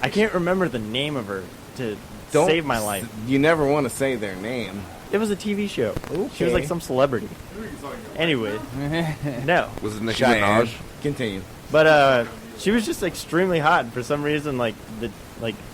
I can't remember the name of her to Don't save my life. You never want to say their name. It was a TV show. She was Okay. like some celebrity. Anyway, no, Was it Nicki Cheyenne. Minaj? Continue. but she was just extremely hot, and for some reason, like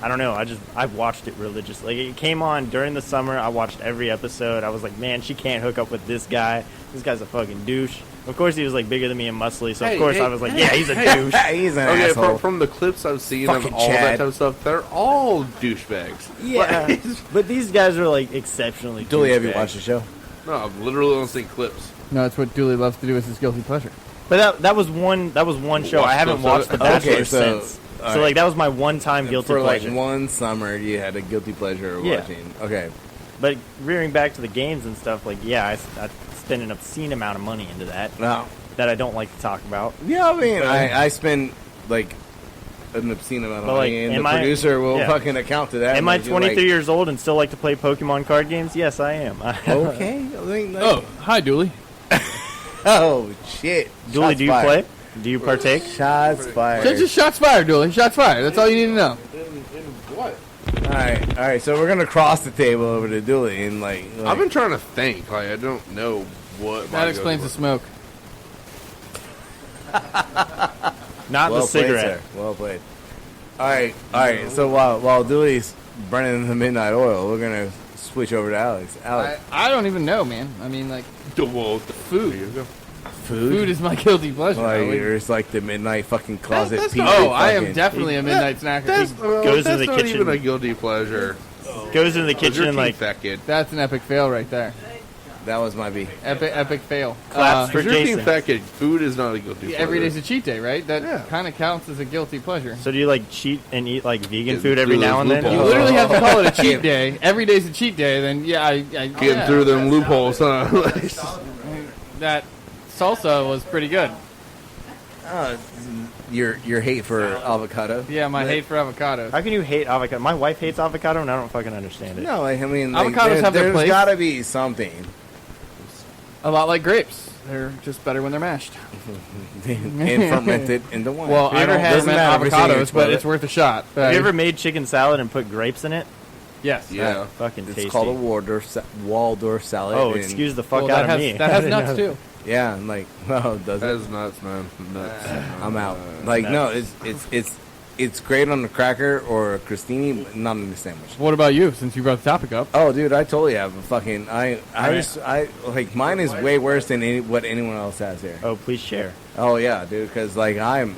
I don't know. I watched it religiously. Like, it came on during the summer. I watched every episode. I was like, man, she can't hook up with this guy. This guy's a fucking douche. Of course, he was like bigger than me and muscly, so Hey, of course hey, I was like, yeah, he's a douche. He's an Okay, asshole. from the clips I've seen Fucking of all that Chad. type of stuff, they're all douchebags. Yeah, but these guys are like exceptionally. Dooley, have you douchebags. watched the show? No, I've literally only seen clips. No, that's what Dooley loves to do with his guilty pleasure. But that was one show. Watched I haven't those, watched The okay, Bachelor so- since. all So right. like that was my one time guilty For pleasure. like one summer, you had a guilty pleasure of Yeah. watching. Okay. But rearing back to the games and stuff, like yeah, I spend an obscene amount of money into that Now, that I don't like to talk about. yeah, I mean, I spend like an obscene amount of But, like, money, and the am I- producer will yeah. fucking account to that. Am I and you're 23 like, years old and still like to play Pokemon card games? Yes, I am. Okay. I mean, like- Oh, hi, Dooley. Oh, shit. Dooley, Shots do you fired. play? Do you partake? Shots fired. Just shots fired, Dooley. Shots fired. That's all you need to know. What? All right. So we're gonna cross the table over to Dooley and like I've been trying to think. Like, I don't know what. That explains the smoke. Not well the cigarette. Played, sir. Well played. All right. So while Dooley's burning the midnight oil, we're gonna switch over to Alex. Alex, I don't even know, man. I mean, like, Well, the food. You go. food is my guilty pleasure. like Dooley. it's like the midnight fucking closet. that's pizza not- Oh, I am fucking- definitely a midnight snacker. That's, goes that's into the not kitchen. even a guilty pleasure. Goes into the Because your kitchen like teeth that kid. That's an epic fail right there. That was my B. Epic fail. Claps for Because your teeth Jason. that kid. Food is not a guilty pleasure. Every day's a cheat day, right? That Yeah. kind of counts as a guilty pleasure. So do you like cheat and eat like vegan Yeah, food every do now and those then? You loopholes. literally have to call it a cheat Yeah. day. Every day's a cheat day. Then yeah, I Getting yeah. through them loopholes, huh? That salsa was pretty good. Your hate for avocado. Yeah, my hate for avocados. How can you hate avocado? My wife hates avocado, and I don't fucking understand it. No, like, I mean, like, Avocados have their there's place. got to be something A lot like grapes. They're just better when they're mashed. and fermented into wine. Well, Have you I ever don't had ferment avocados, avocados, but it's worth a shot. Have you ever made chicken salad and put grapes in it? Yes. Yeah. Fucking It's tasty. called a Waldorf salad. Oh, and- excuse the fuck Well, out that of me. that I has didn't nuts know too. Yeah, I'm like, oh, does That it? is nuts, man. Nuts. I'm out. Like, no, it's great on a cracker or a crostini, but not in a sandwich. What about you? Since you brought the topic up, Oh, dude, I totally have a fucking. I Right. like mine is way worse than what anyone else has here. Oh, please share. Oh yeah, dude, because like I'm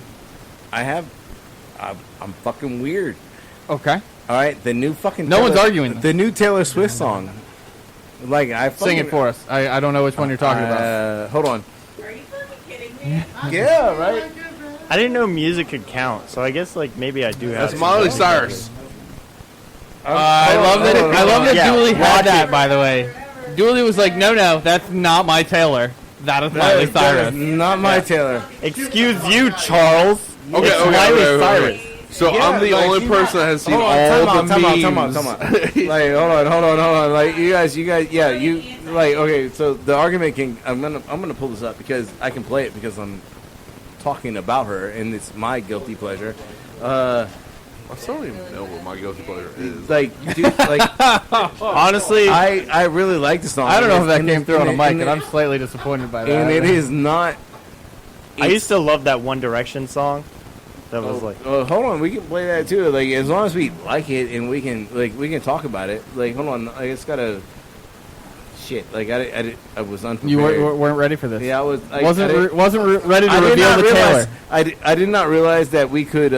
fucking weird. okay. All right, the new fucking. No one's arguing. The new Taylor Swift song. Like I fucking, Sing it for us. I don't know which one you're talking about. Hold on. Are you fucking kidding me? Yeah, right. I didn't know music could count, so I guess like maybe I do have. That's some Miley music. Cyrus. I love that. I love that Yeah, Dooley watch had that. it. By the way, Dooley was like, "No, that's not my Taylor. That is That Miley is- that is Cyrus." not my Taylor. Excuse you, Charles. Okay, It's okay, Miley okay, okay. Cyrus. So Yeah, I'm the like, only he's person not- that has seen hold on, all the time memes. out. Like, hold on. Like, you guys, yeah, you like, okay. So the argument can, I'm gonna pull this up because I can play it because I'm talking about her and it's my guilty pleasure. I still don't even know what my guilty pleasure is. Like, dude, like, Honestly, I really like the song. I don't know if that And came through on a mic, and and I'm slightly disappointed by that. and it is not. I used to love that One Direction song. That was like, Hold on, we can play that too. Like, as long as we like it and we can talk about it. Like, hold on, I just gotta. Shit, like I was unprepared. You weren't ready for this. Yeah, I was. Wasn't ready to I did reveal not the realize. Taylor. I did not realize that we could.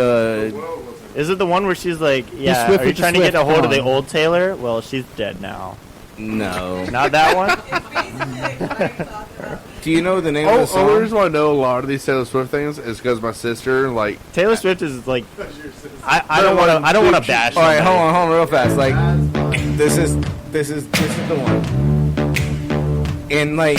is it the one where she's like, yeah, Swift are you with the trying to get Swift, a hold of come the on. old Taylor? Well, she's dead now. No. Not that one. Do you know the name of Oh, the the song? reason why I know a lot of these Taylor Swift things is because my sister, like, Taylor Swift is like, I don't want to bash. All right, somebody. hold on, real fast. Like, this is the one. And like,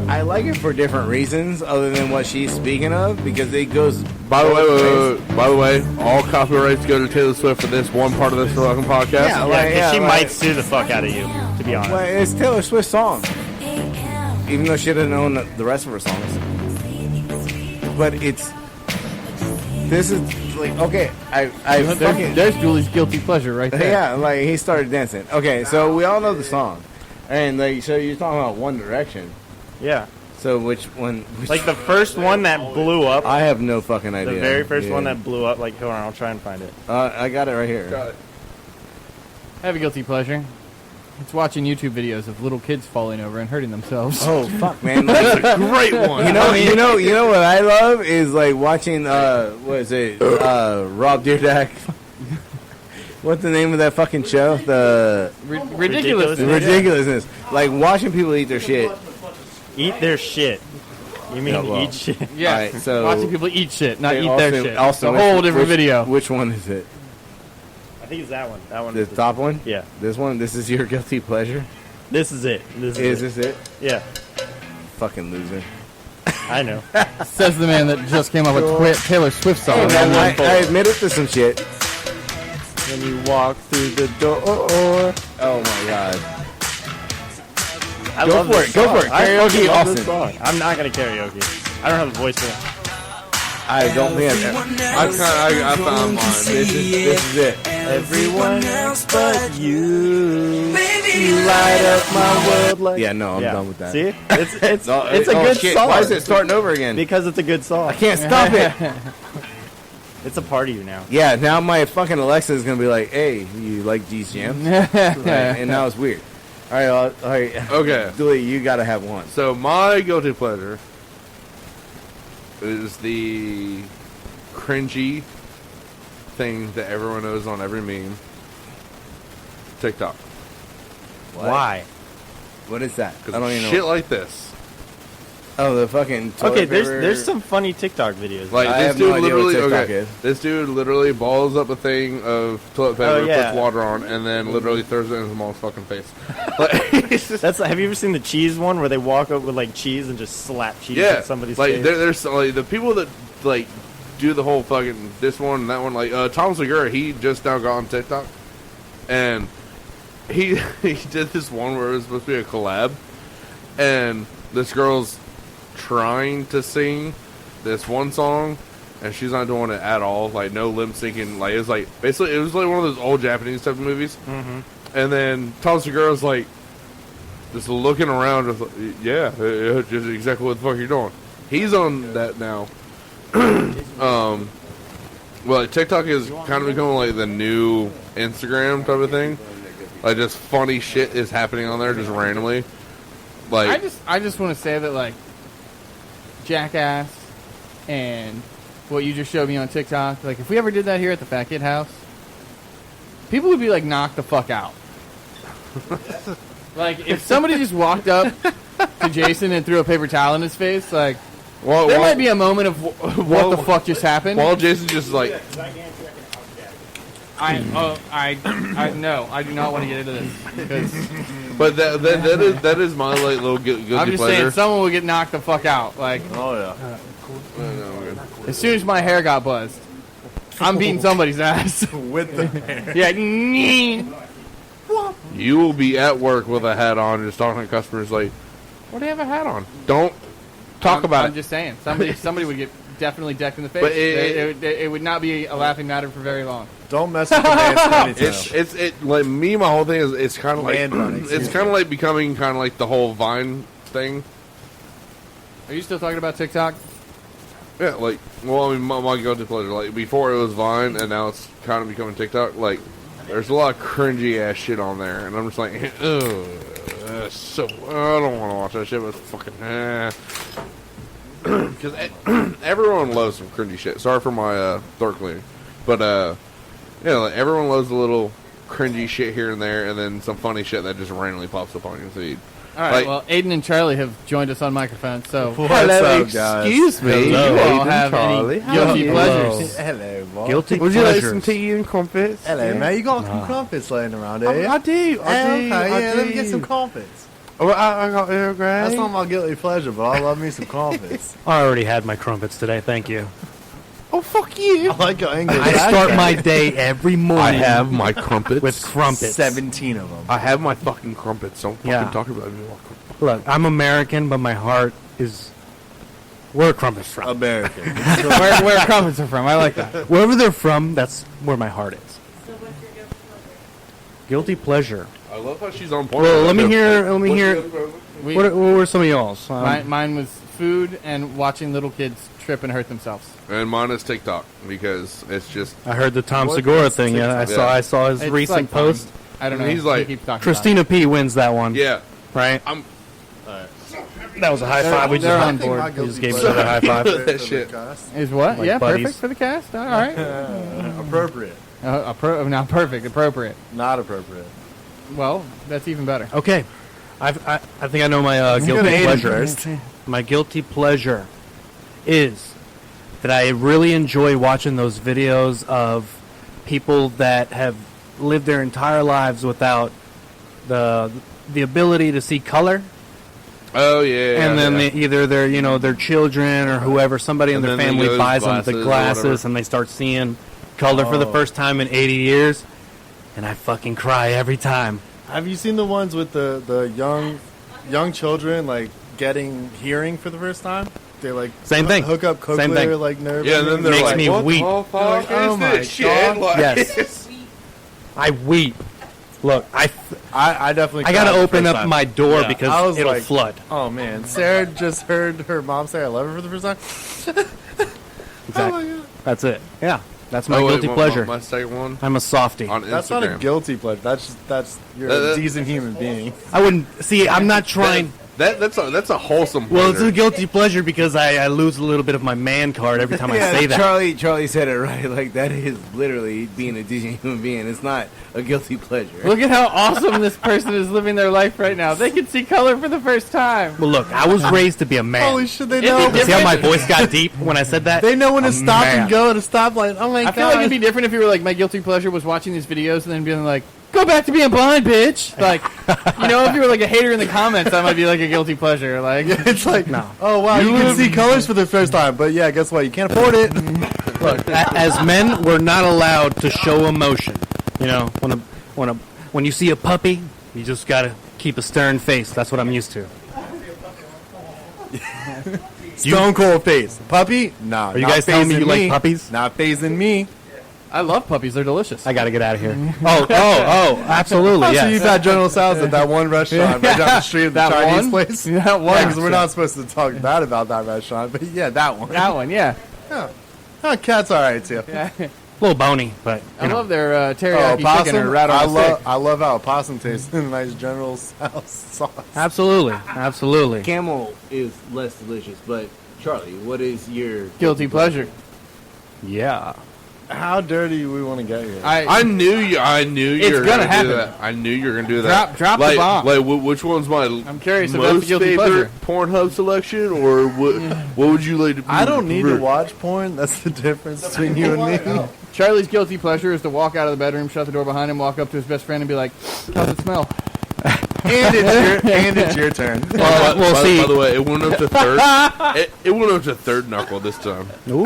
I like it for different reasons other than what she's speaking of because it goes. by the way, all copyrights go to Taylor Swift for this one part of this fucking podcast. Yeah, Yeah, like, 'cause she like- might sue the fuck out of you, to be honest. Well, it's Taylor Swift's song, even though she doesn't own the rest of her songs. But this is like okay. I fucking There's Julie's guilty pleasure right there. yeah. Like he started dancing. Okay, so we all know the song, and like so you're talking about One Direction. Yeah, So which one? like the first one that blew up. I have no fucking idea. The very first Yeah. one that blew up. Like, hold on, I'll try and find it. I got it right here. I have a guilty pleasure. It's watching YouTube videos of little kids falling over and hurting themselves. Oh fuck, man! Like, Great one. you know what I love is like watching. What is it? Rob Dyrdek. What's the name of that fucking show? The Ridiculous. ridiculousness. Like watching people eat their shit. Eat their shit. You mean Yeah, well. eat shit? Yeah, All right, so- watching people eat shit, not Okay, eat their Austin- shit. Austin, it's a whole which- different which- video. Which one is it? I think it's that one. That one. The is the- top one? Yeah. This one? This is your guilty pleasure? This is it. This Is is it. this it? Yeah. Fucking loser. I know. Says the man that just came up with Taylor Swift song. Hey, man, I admitted to some shit. When you walk through the door. Oh my god. I Go love for this it, go song. for it. I Karaoke fucking love this Austin. song. I'm not gonna karaoke. I don't have the voice for it. I don't think I found mine. this is it. Everyone else but you. You light up my world like. Yeah, no, I'm done with that. See, it's No, it's a oh, good shit. song. Why is it starting over again? Because it's a good song. I can't stop it. It's a part of you now. Yeah, now my fucking Alexa is gonna be like, "Hey, you like these jams?" Right, and now it's weird. All right, all right. Okay. Dewey, you gotta have one. So my guilty pleasure is the cringy thing that everyone knows on every meme. TikTok. Why? What is that? I Because don't even shit know. like this. Oh, the fucking toilet Okay, paper. there's some funny TikTok videos. Like I this have no dude idea what literally TikTok okay. is. This dude literally balls up a thing of toilet paper, Oh, yeah. puts water on, and then literally throws it in his mom's fucking face. Like, it's just- That's. Have you ever seen the cheese one where they walk up with like cheese and just slap cheese yeah, at somebody's like face? there's like the people that like do the whole fucking this one and that one. Like Tom Segura, he just now got on TikTok, and he did this one where it was supposed to be a collab, and this girl's trying to sing this one song, and she's not doing it at all. Like no lip syncing. Like it's like basically it was like one of those old Japanese type of movies. Mm-hmm. And then Tom Segura's like just looking around, just like, yeah, just exactly what the fuck you're doing. He's on that now. Well, like, TikTok is kind of becoming like the new Instagram type of thing. Like just funny shit is happening on there just randomly. Like I just want to say that like Jackass and what you just showed me on TikTok, like if we ever did that here at the Fat Kid house, people would be like knocked the fuck out. Like if somebody just walked up to Jason and threw a paper towel in his face, like there might be a moment of what the fuck just happened. While Jason just like, I no, I do not want to get into this. Because but that is my like little guilty I'm just pleasure. saying, someone would get knocked the fuck out. Like Oh yeah. as soon as my hair got buzzed, I'm beating somebody's ass. With the hair. Yeah. You will be at work with a hat on, just talking to customers like, "What do you have a hat on?" Don't talk about I'm it. just saying, somebody would get definitely decked in the face. But it would not be a laughing matter for very long. Don't mess with the man's ponytail. It's like me. My whole thing is it's kind of like Man bun, it's excuse kind of like becoming kind of like the whole Vine thing. Are you still talking about TikTok? Yeah, like well, I mean, my guilty pleasure. Like before it was Vine, and now it's kind of becoming TikTok. Like there's a lot of cringy ass shit on there, and I'm just like, ugh, that's so I don't want to watch that shit. But it's fucking because everyone loves some cringy shit. Sorry for my throat cleaning, but yeah, like everyone loves a little cringy shit here and there, and then some funny shit that just randomly pops up on your feed. All right. Like- Well, Aden and Charlie have joined us on microphone, so What's up, guys? Excuse me. you all Aiden, have Charlie. any guilty Hello. pleasures. Hello, boy. Guilty Would you like pleasures. some tea and crumpets? Hello, man. You got some crumpets laying around here. I do. Okay, yeah, let me get some crumpets. Oh, I got Earl Grey. That's not my guilty pleasure, but I love me some crumpets. I already had my crumpets today, thank you. Oh, fuck you. I like your English I start my day every I morning have my crumpets. with crumpets. 17 of them. I have my fucking crumpets. Don't fucking Yeah. talk about me. Look, I'm American, but my heart is where are crumpets from. American. where crumpets are from? I like that. Wherever they're from, that's where my heart is. So what's your guilty pleasure? Guilty pleasure. I love how she's on point. Well, let me hear. What's the What, other pleasure? what were some of y'all's? Mine was food and watching little kids trip and hurt themselves. And mine is TikTok because it's just I heard the Tom What Segura is thing. Yeah, TikTok? I saw his It's recent like post. fun. I don't know. He's like, he keeps talking Christina P wins that one. yeah. Right. I'm That was a high They're- five. We they're just on I think board. my He guilty just gave me pleasure another high five. That for the shit. cast. about. Is what? Like Yeah, buddies. perfect for the cast. All right. Appropriate. Not perfect. Appropriate. Not appropriate. Well, that's even better. Okay, I think I know my go guilty to Aiden pleasure. first. My guilty pleasure is that I really enjoy watching those videos of people that have lived their entire lives without the ability to see color, Oh yeah. and then yeah. either their children or whoever, somebody in And their then they family go to buys them the glasses or glasses, whatever. and they start seeing color for the Oh. first time in 80 years, and I fucking cry every time. Have you seen the ones with the young children like getting hearing for the first time? They like Same thing. hook up Same cochlear thing. like nerve. Yeah, and then they're Makes like, me what weep. the fuck They're like, oh is my this shit? God. Like, Yes. I weep. Look, I definitely. gotta cried the open first up time. my door Yeah. I because was it'll like- flood. Oh man, Sarah just heard her mom say "I love her" for the first time. Exactly. That's it. Yeah, that's my oh, wait, guilty pleasure. My second one I'm a softie. on Instagram. That's not a guilty pleasure. That's you're That- a decent human being. I wouldn't see. I'm not trying. That's a wholesome. Well, it's pleasure. a guilty pleasure because I lose a little bit of my man card every time I say that. Charlie said it right. Like that is literally being a decent human being. It's not a guilty pleasure. Look at how awesome this person is living their life right now. They can see color for the first time. Well, look, I was raised to be a man. Holy shit, they It'd know. be See how my voice got deep when I said that? They know when to A stop man. and go at a stoplight. Oh my I god! feel like it'd be different if you were like, my guilty pleasure was watching these videos and then being like, go back to being blind, bitch. Like, if you were like a hater in the comments, that might be like a guilty pleasure. Like, it's like, No. oh wow, you can see colors for the first time, but yeah, guess what? You can't afford it. Look, as men, we're not allowed to show emotion. When you see a puppy, you just gotta keep a stern face. That's what I'm used to. Stone cold face. Puppy? Nah. Are you not guys telling me phasing you like puppies? Not phasing me. I love puppies. They're delicious. I got to get out of here. Oh, absolutely. So Yes. you've had General Tso's at that one restaurant right down the street of the That Chinese one? place? That one. Yeah, because we're not supposed to talk bad about that restaurant, but yeah, that one. That one, yeah. Yeah. Oh, cat's all right too. Yeah. A little bony, but I you know. love their Oh, teriyaki chicken or rat on a stick. I love how a possum tastes in a nice General Tso's sauce. Absolutely. Camel is less delicious, but Charlie, what is your Guilty pleasure. Yeah. How dirty we want to get here? I knew you were gonna do happen. that. I knew you were gonna do that. Drop the like, bomb. Like, which one's my I'm curious if that's a most guilty favorite pleasure. Pornhub selection, or what would you like to? I don't need to prefer? watch porn. That's the difference between you and me. Charlie's guilty pleasure is to walk out of the bedroom, shut the door behind him, walk up to his best friend, and be like, "How's it smell?" And it's your turn. Well, we'll see. By the way, it went up to third. it went up to third knuckle this time. Ooh.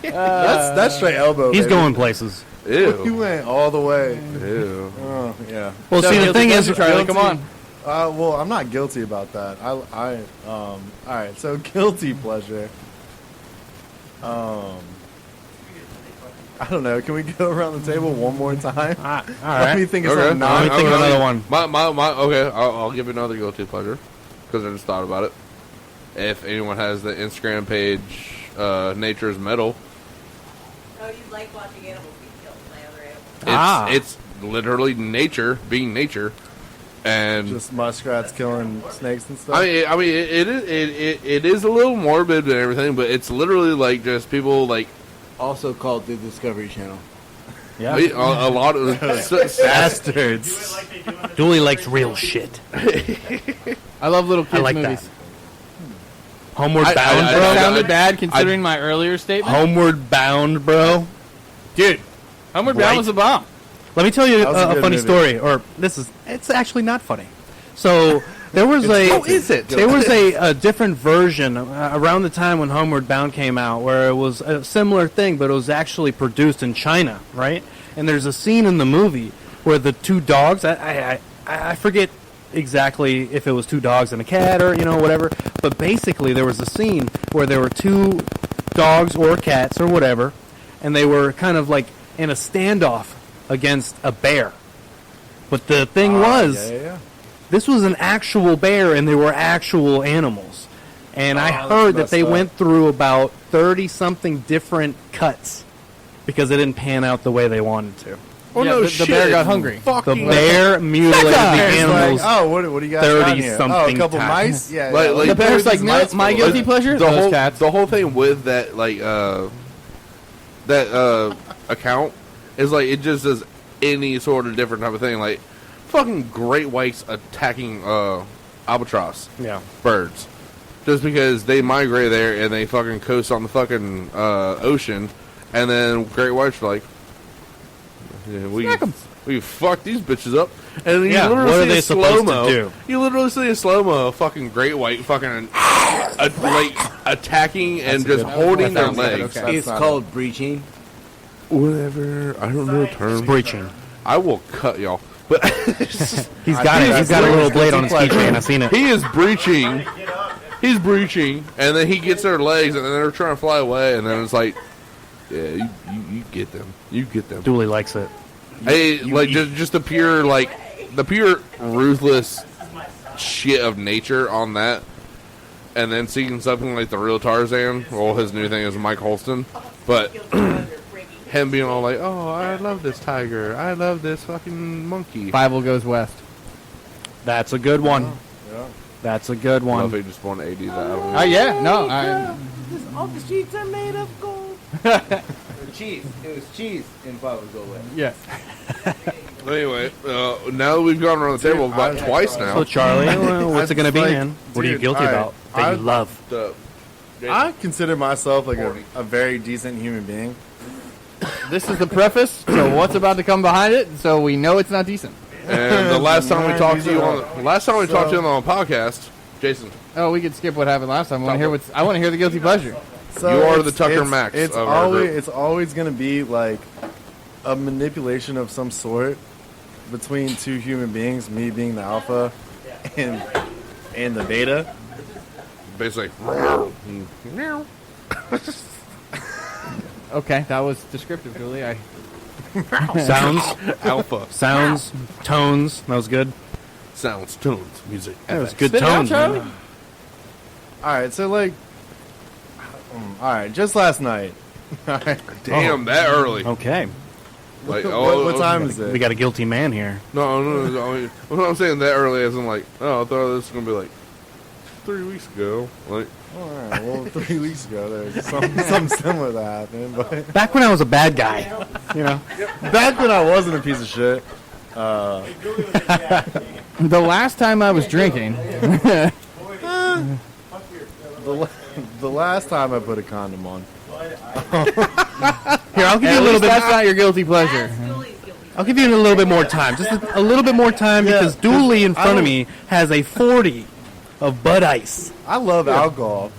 That's straight elbow. He's baby. going places. You Ew. went all the way. Ew. Oh yeah. Well, So see, the guilty thing is, pleasure, Charlie, come on. Well, I'm not guilty about that. All right. So guilty pleasure. I don't know. Can we go around the table one more time? all Let right. me think of Okay. something. Let me think of another one. Okay, I'll give you another guilty pleasure because I just thought about it. If anyone has the Instagram page, Nature's Metal, Oh, you like watching animals be killed by other animals. it's literally nature being nature, and Just muskrats killing snakes and stuff. I mean, it is a little morbid and everything, but it's literally like just people like also called the Discovery Channel? Yeah. a lot of bastards. Dooley likes real shit. I love little kids I like movies. that. Homeward I- Bound, I- bro. That sounded bad considering my earlier statement. Homeward Bound, bro. Dude, Homeward Bound Right. was a bomb. Let me tell you That was a a good funny movie. story. It's actually not funny. So there was there was a different version around the time when Homeward Bound came out, where it was a similar thing, but it was actually produced in China, right? And there's a scene in the movie where the two dogs, I forget exactly if it was two dogs and a cat or whatever, but basically there was a scene where there were two dogs or cats or whatever, and they were kind of like in a standoff against a bear. But the thing was, Yeah. this was an actual bear, and they were actual animals. And I that's heard that messed they up. went through about 30-something different cuts because it didn't pan out the way they wanted to. Oh, Yeah, no the bear shit. got hungry. The bear mutilated the It's animals. like, oh, what do you guys got here? 30-something Oh, a couple times. mice? Yeah. Like- yeah. like- The bear's like, these no, mice my full guilty of- pleasure? the Those whole cats. the whole thing with that account is like it just does any sort of different type of thing, like fucking great whites attacking albatross Yeah. birds just because they migrate there and they fucking coast on the fucking ocean, and then great whites are like, yeah, we fucked these bitches up, and then you Yeah, literally what are see they in supposed to slow-mo, do? you literally see in slow-mo a fucking great white fucking like attacking and just holding their sounds good, legs. okay. It's called breaching. Whatever, I don't know the term. Breaching. I will cut y'all. But He's got it. He's got a little blade on his keychain. I've seen it. he is breaching. He's breaching, and then he gets their legs, and then they're trying to fly away, and then it's like, yeah, you get them. You get them. Dooley likes it. Hey, like just the pure ruthless shit of nature on that, and then seeing something like the real Tarzan. Well, his new thing is Mike Holston, but him being all like, "Oh, I love this tiger. I love this fucking monkey." Bible goes west. That's a good one. Yeah. That's a good I love one. he just wanted 80 that. I don't know. Oh, yeah. No, All the sheets are made of gold. Cheese. It was cheese in Bible Go West. yeah. Anyway, now that we've gone around the table about twice now, So Charlie, what's it gonna be, Like, man? What are you dude, guilty alright, about that you love? the, I consider myself like a very decent human being. This is the preface, so what's about to come behind it, so we know it's not decent. and the last time we talked to you on So- the podcast, Jason, Oh, we could skip what happened last time. I want to hear the guilty pleasure. So You are it's- the Tucker it's- Max It's of our always group. it's always gonna be like a manipulation of some sort between two human beings. Me being the alpha and the beta. basically. Okay, that was descriptive, Julie. Sounds, Alpha. sounds, tones. That was good. Sounds, tones, music. That was good Spit it out, tones. Charlie. man. All right, so like, all right, just last night. All right. Damn, that early. Okay, Like, what time is it? we got a guilty man here. No. I mean, what I'm saying that early isn't like, oh, I thought this was gonna be like 3 weeks ago. Like, All right, well, 3 weeks ago, there's something similar that happened. But Back when I was a bad guy, you know. back when I wasn't a piece of shit, The last time I was drinking, the last time I put a condom on. Here, I'll give you a little bit. that's not your guilty pleasure. That's Julie's guilty. I'll give you a little bit more time. Just a little bit more time Yeah, because Dooley in I front of don't- me has a 40 of Bud Ice. I love alcohol.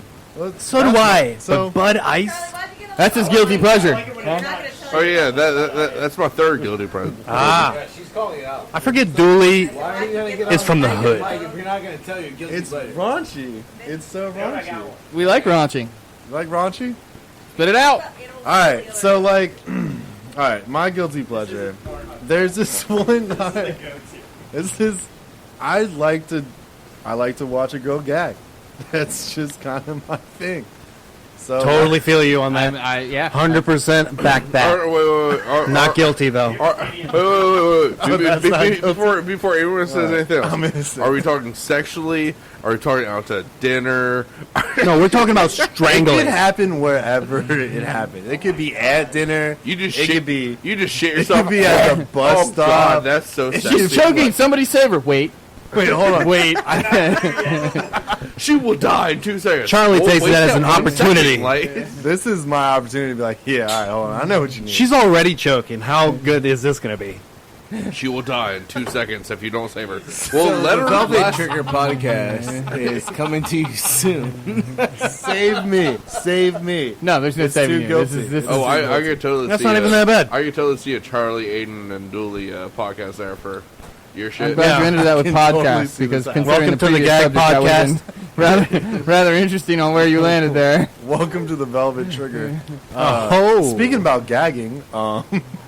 So do I. So- But Bud Ice. Why'd you get on That's the his phone? guilty pleasure. You're not gonna tell oh you. yeah, that's my third guilty pleasure. Ah, she's calling it out. I forget Dooley Why are you gonna get is from the hood. if you're not gonna tell your guilty It's raunchy. It's so raunchy. We like raunching. You like raunchy? Spit it out. All right, so like, all right, my guilty pleasure. There's this one guy. It's this. I like to watch a girl gag. That's just kind of my thing. So Totally feel you on that. Yeah. 100% back that. Wait. Not guilty though. Wait. That's not guilty. Before everyone says anything else, I'm innocent. are we talking sexually? Are we talking out to dinner? No, we're talking about It could strangling. happen wherever it happened. It could be at dinner. You just It shit, could be. You just shit It yourself. could be at the bus oh, stop. God, that's so sexy. She's choking. Somebody save her. Wait. Wait, hold on. Wait. She will die in 2 seconds. Charlie Oh, takes wait that as an 1 opportunity. second, like, This is my opportunity to be like, yeah, all right, hold on. I know what you need. She's already choking. How good is this going to be? she will die in 2 seconds if you don't save her. Well, let the her Velvet last- Trigger podcast is coming to you soon. Save me. Save me. No, there's no It's saving too you. guilty. This is Oh, I could totally That's see not even that bad. I could totally see a Charlie, Aden, and Dooley podcast there for your I'm shit. glad you Yeah. ended that with I can totally podcast see because this considering Welcome the to the previous Gag subject, that Podcast. was rather interesting on where you landed there. Welcome to the Velvet Trigger. Oh. Speaking about gagging,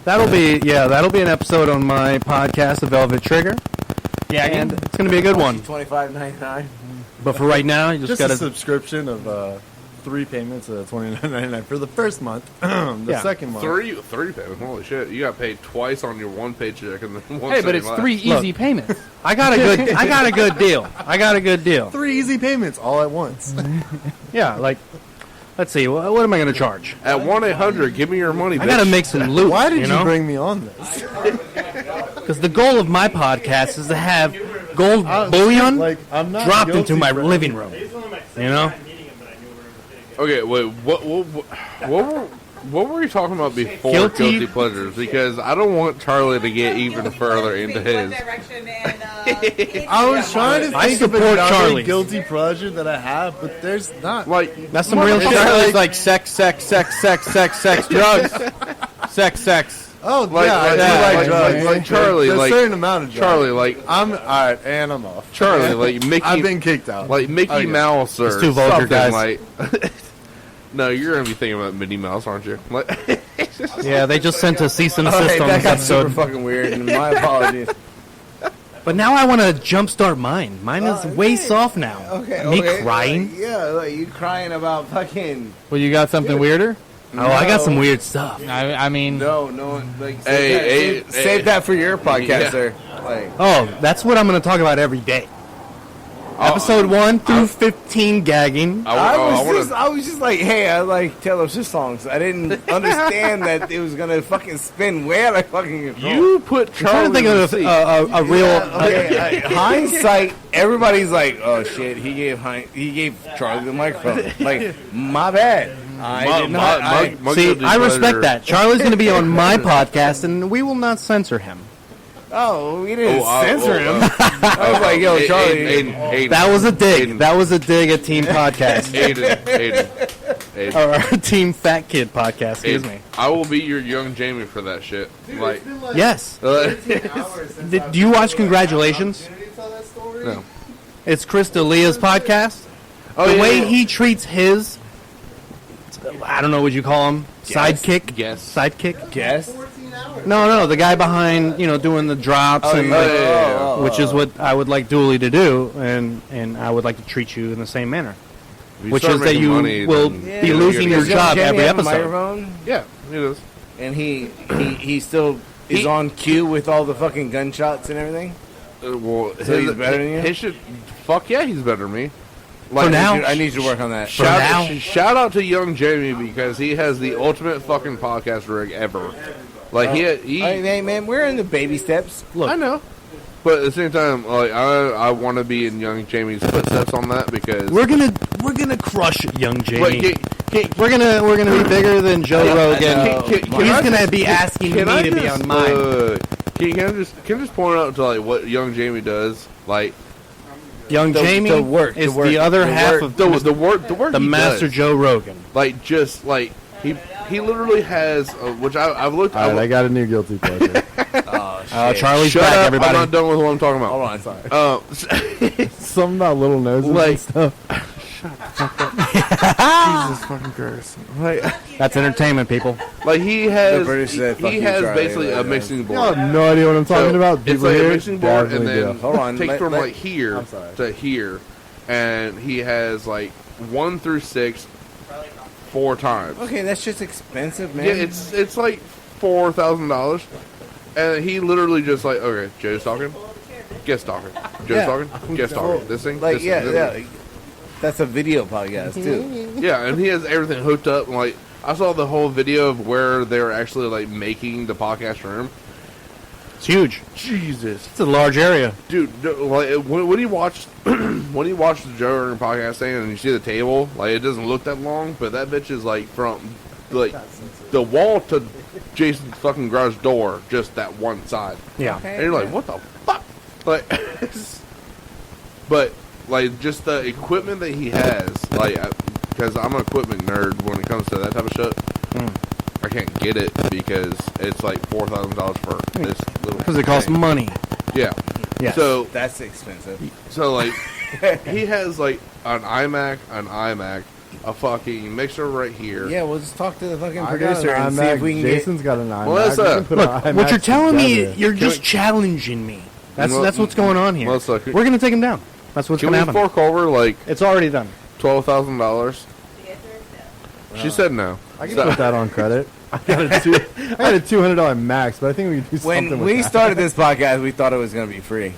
That'll be an episode on my podcast, The Velvet Trigger. Yeah, And it's going to be a good one. $25.99. But for right now, you just just got a to... subscription of 3 payments of $29.99 for the first month. The Yeah. second month. Three payments. Holy shit! You got paid twice on your one paycheck and then one. Hey, but it's last. 3 easy payments. I got a good deal. I got a good deal. 3 easy payments all at once. Yeah, like, let's see, what am I going to charge? At 1-800. Give me your money. I got to bitch. make some loot. Why did you know? bring me on this? Because the goal of my podcast is to have gold bullion Like, I'm not dropped guilty into my for living room. You know? Okay, wait. What were you talking about before Guilty? guilty pleasures? Because I don't want Charlie to get even further into his. I was trying to I think of support another Charlie. guilty pleasure that I have, but there's not. Like That's some real shit. Charlie's like sex, drugs. Sex. Oh, Like- yeah, I like- do like- like drugs. like Charlie, There's like- a certain amount of drugs. Charlie, like I'm all right, and I'm off. Charlie, like Mickey. I've been kicked out. like Mickey Okay. Mouse or It's too vulgar, something guys. like. No, you're gonna be thinking about Minnie Mouse, aren't you? Like, Yeah, they just sent a cease and Hey, desist on that this got super episode. fucking weird, and my apologies. But now I want to jumpstart mine. Mine is way okay. soft now. Me crying? Yeah, like, you crying about fucking... Well, you got something weirder? Oh, I got some weird stuff. I mean, No, like, Hey, save that for your podcast, Yeah. sir. Like, Oh, that's what I'm going to talk about every day. Episode 1 through 15 gagging. I wanna- was just like, hey, I like Taylor Swift songs. I didn't understand that it was gonna fucking spin way out of fucking control. You put I'm Charlie. trying to think in the of seat. a real... Okay, hindsight, everybody's like, oh shit, he gave Charlie the microphone. Like, my bad. I did not. my See, guilty I respect pleasure- that. Charlie's going to be on my podcast, and we will not censor him. Oh, we didn't Oh, censor him. I was like, yo, Charlie. Aiden, That was a dig. Aiden. That was a dig at Team Podcast. Aiden. Or Team Fat Kid Podcast, excuse me. I will be your young Jamie for that shit. Like, Yes. uh, Do you watch Congratulations? no. It's Chris D'Elia's podcast. Oh, the yeah, way yeah. he treats his, I don't know what you call him, sidekick. Yes. Sidekick. Guess. No, the guy behind, doing the drops, and which is what I would like Dooley to do, and I would like to treat you in the same manner, If you which start is that making you money, will then- be losing your Does job Jamie every have a episode. microphone? Yeah, it is. And he still is on cue with all the fucking gunshots and everything. Well, So he's better than you? His shit, fuck yeah, he's better than me. For now. I need you to work on that. Shout out to young Jamie because he has the ultimate fucking podcast rig ever. Like he Hey man, we're in the baby steps. Look, I know, but at the same time, like I want to be in young Jamie's footsteps on that because We're gonna crush young Jamie. Wait, we're gonna be bigger than Joe Rogan. can He's I gonna just- be asking can me I to be just, on mine. Can I just point out to like what young Jamie does? Like Young Jamie the work, is the work, the other the half work, of the work the he Master does. Joe Rogan. Like just like he literally has which I've looked. All right, I got a new guilty pleasure. Charlie's Shut back, up! everybody. I'm not done with what I'm talking about. hold on. Sorry. Something about little noses Like- and stuff. Jesus fucking Christ! That's entertainment, people. Like he has, The British said, "Fuck he you, has Charlie," basically a like, mixing board. Y'all have no idea what I'm talking So, about. It's People like here a mixing board, and definitely then do. Hold on, take let- from let- like here I'm sorry. to here, and he has like 1 through 6 4 times. Okay, that's just expensive, man. Yeah, it's like $4,000, and he literally just like, okay, Joe's talking, guest talking, Joe's Yeah. talking, guest talking. This thing, like this yeah, thing, yeah. this thing. That's a video podcast too. Yeah, and he has everything hooked up. And like I saw the whole video of where they're actually like making the podcast room. It's huge. Jesus, It's a large area. dude! Like when you watch when you watch the Joe Rogan podcast thing and you see the table, like it doesn't look that long, but that bitch is like from like the wall to Jason's fucking garage door, just that one side. Yeah. And you're like, what the fuck? Like, but like just the equipment that he has, like, because I'm an equipment nerd when it comes to that type of shit. I can't get it because it's like $4,000 for this little. Because it costs thing. money. Yeah. Yes. So That's expensive. like he has like an iMac, a fucking mixer right here. Yeah, we'll just talk to the fucking I got producer an and see iMac. if we can Jason's got an iMac. Well, that's We a- can put Look, an what iMac you're telling me, together. you're Can just we- challenging me. That's Well, what's going on here. well, so can- We're gonna take him down. That's what's Can gonna we happen. fork over like It's already done. $12,000? She said no. I can So- put that on credit. I got a $200 max, but I think we can do something When with we that. started this podcast, we thought it was going to be free.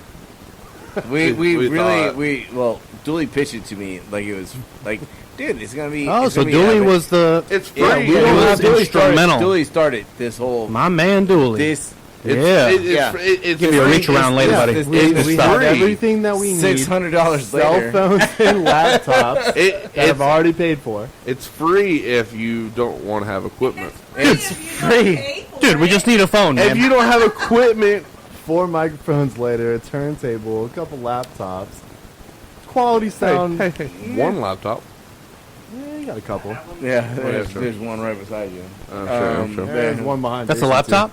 We We really thought. Dooley pitched it to me like it was like, dude, it's going to be. Oh, it's so gonna be Dooley epic. was the It's free. Yeah, we don't have instrumental. Dooley started this whole my man Dooley. this yeah. It's Give me a free. reach around later, yeah, buddy. this- we Stop. have everything that we need. $600 Cell later. phones and laptops that I've already paid for. It's free if you don't want to have equipment. It's free. Dude, we just need a phone, man. If you don't have equipment, 4 microphones later, a turntable, a couple laptops, quality sound. hey, one laptop. Yeah, you got a couple. Yeah, there's, sure. there's one right beside you. I'm sure. I'm sure. There's one behind. That's a Jason, laptop?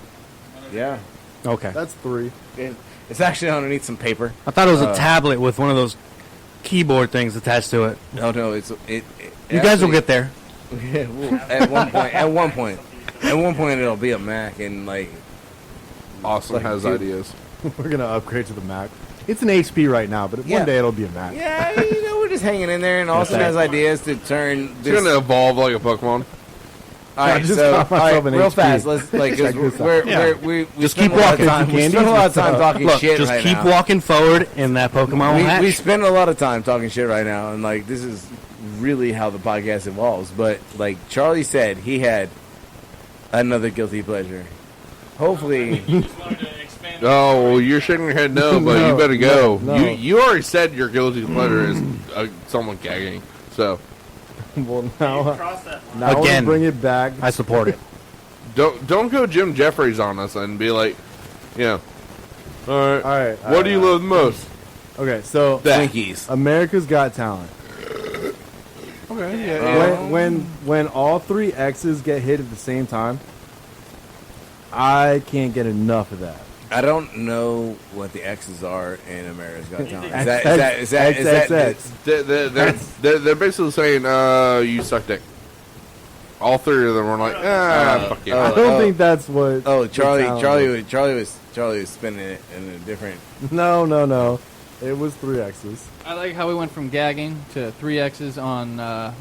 Yeah, Okay. too. That's 3. it's actually underneath some paper. I thought it was a tablet with one of those keyboard things attached to it. No, it's it. You guys will get there. Yeah, at one point, it'll be a Mac and like. Austin Like, has dude. ideas. We're gonna upgrade to the Mac. It's an HP right now, but Yeah. one day it'll be a Mac. Yeah, we're just hanging in there, and Austin has ideas to turn It's this. gonna evolve like a Pokemon. All right, I just so got myself an real HP. fast. Let's like, 'cause Check this out. Yeah. we Just spend keep a lot of walking. time- We Candies, spend a lot of what's time up? talking Look, shit just right keep now. walking forward, and that Pokemon will hatch. We spend a lot of time talking shit right now, and like this is really how the podcast evolves. But like Charlie said, he had another guilty pleasure. Hopefully, Oh, well, you're shaking your head no, but No, you better go. no. You already said your guilty pleasure is someone gagging. So Well, now Again. we'll bring it back. I support it. don't go Jim Jeffries on us and be like, yeah. All right. What do you love most? Okay, so Twinkies. America's Got Talent. Okay. Yeah. When all 3 X's get hit at the same time, I can't get enough of that. I don't know what the X's are in America's Got Talent. They're basically saying, you suck dick. All three of them were like, fuck you. I don't think that's what. Oh, Charlie Charlie was spinning it in a different. No. It was 3 X's. I like how we went from gagging to 3 X's on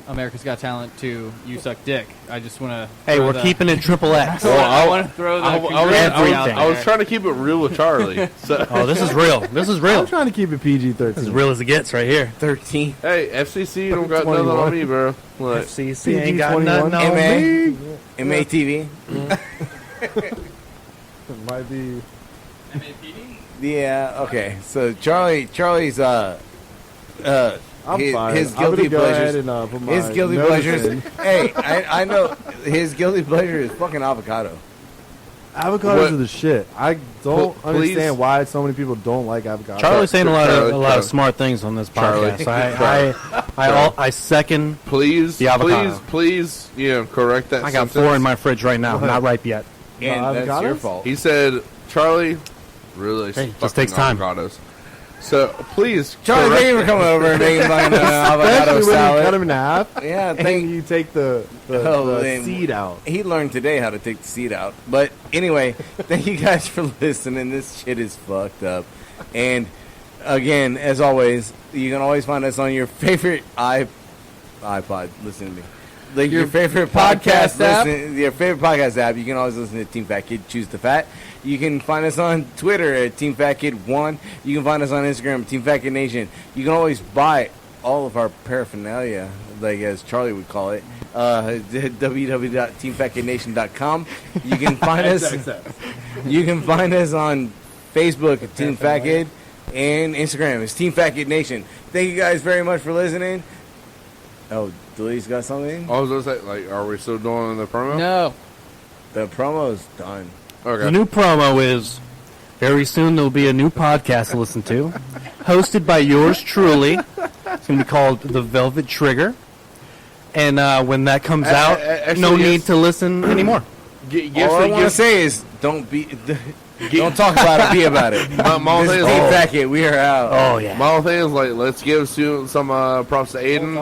America's Got Talent to you suck dick. I just want to. Hey, we're keeping it triple X. I want to throw the. I was trying to keep it real with Charlie. So. Oh, this is real. This is real. I'm trying to keep it PG-13. As real as it gets right here. 13. Hey, FCC don't got nothing on me, bro. Look. FCC ain't got nothing on me. MATV. It might be. Yeah. Okay. So Charlie's I'm fine. his I'm guilty gonna go pleasures. ahead and, put my His guilty notice pleasures. in. Hey, I know his guilty pleasure is fucking avocado. Avocados What? are the shit. I don't Please. understand why so many people don't like avocados. Charlie's saying a lot Charlie. of smart things on this Charlie. podcast. I second. Please, The avocado. please, correct that I got sentence. 4 in my fridge right now. Not ripe yet. And that's your avocados? fault. He said, Charlie, really Hey, fucking just takes time. avocados. So, please, Charlie, correct- thank you for coming over and making fucking avocado Especially when you cut salad. them in half Yeah, and thank you take the then seed out. He learned today how to take the seed out. But anyway, thank you guys for listening. This shit is fucked up. And again, as always, you can always find us on your favorite iPod. Listen to me. Like your favorite podcast app? Your favorite podcast app. You can always listen to Team Fat Kid Choose the Fat. You can find us on Twitter at Team Fat Kid 1. You can find us on Instagram at Team Fat Kid Nation. You can always buy all of our paraphernalia, like as Charlie would call it, www.teamfatkidnation.com. You can find us. You can find us on Facebook at Team Fat Kid and Instagram it's Team Fat Kid Nation. Thank you guys very much for listening. Oh, Delee's got something? I was going to say, like, are we still doing the promo? No. The promo's done. Okay. The new promo is very soon there'll be a new podcast to listen to, hosted by yours truly. It's going to be called The Velvet Trigger. And when that comes out, actually, no need yes. to listen anymore. All I want to say is don't talk about it, be about it. My This is thing Team is, Fat Kid. We are out. Oh, yeah. my thing is, like, let's give some props to Aden.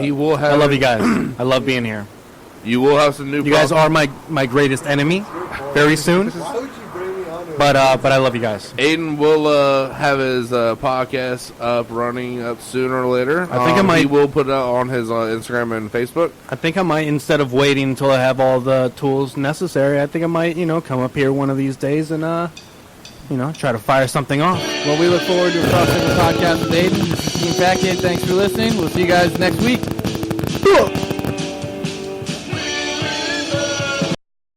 He will have. I love you guys. I love being here. You will have some new. You guys props. are my greatest enemy very soon. But I love you guys. Aden will have his podcast running up sooner or later. I think I might- He will put it on his Instagram and Facebook. I think I might, instead of waiting until I have all the tools necessary, I think I might, come up here one of these days and, try to fire something off. Well, we look forward to a crossover podcast with Aiden. This is Team Fat Kid. Thanks for listening. We'll see you guys next week.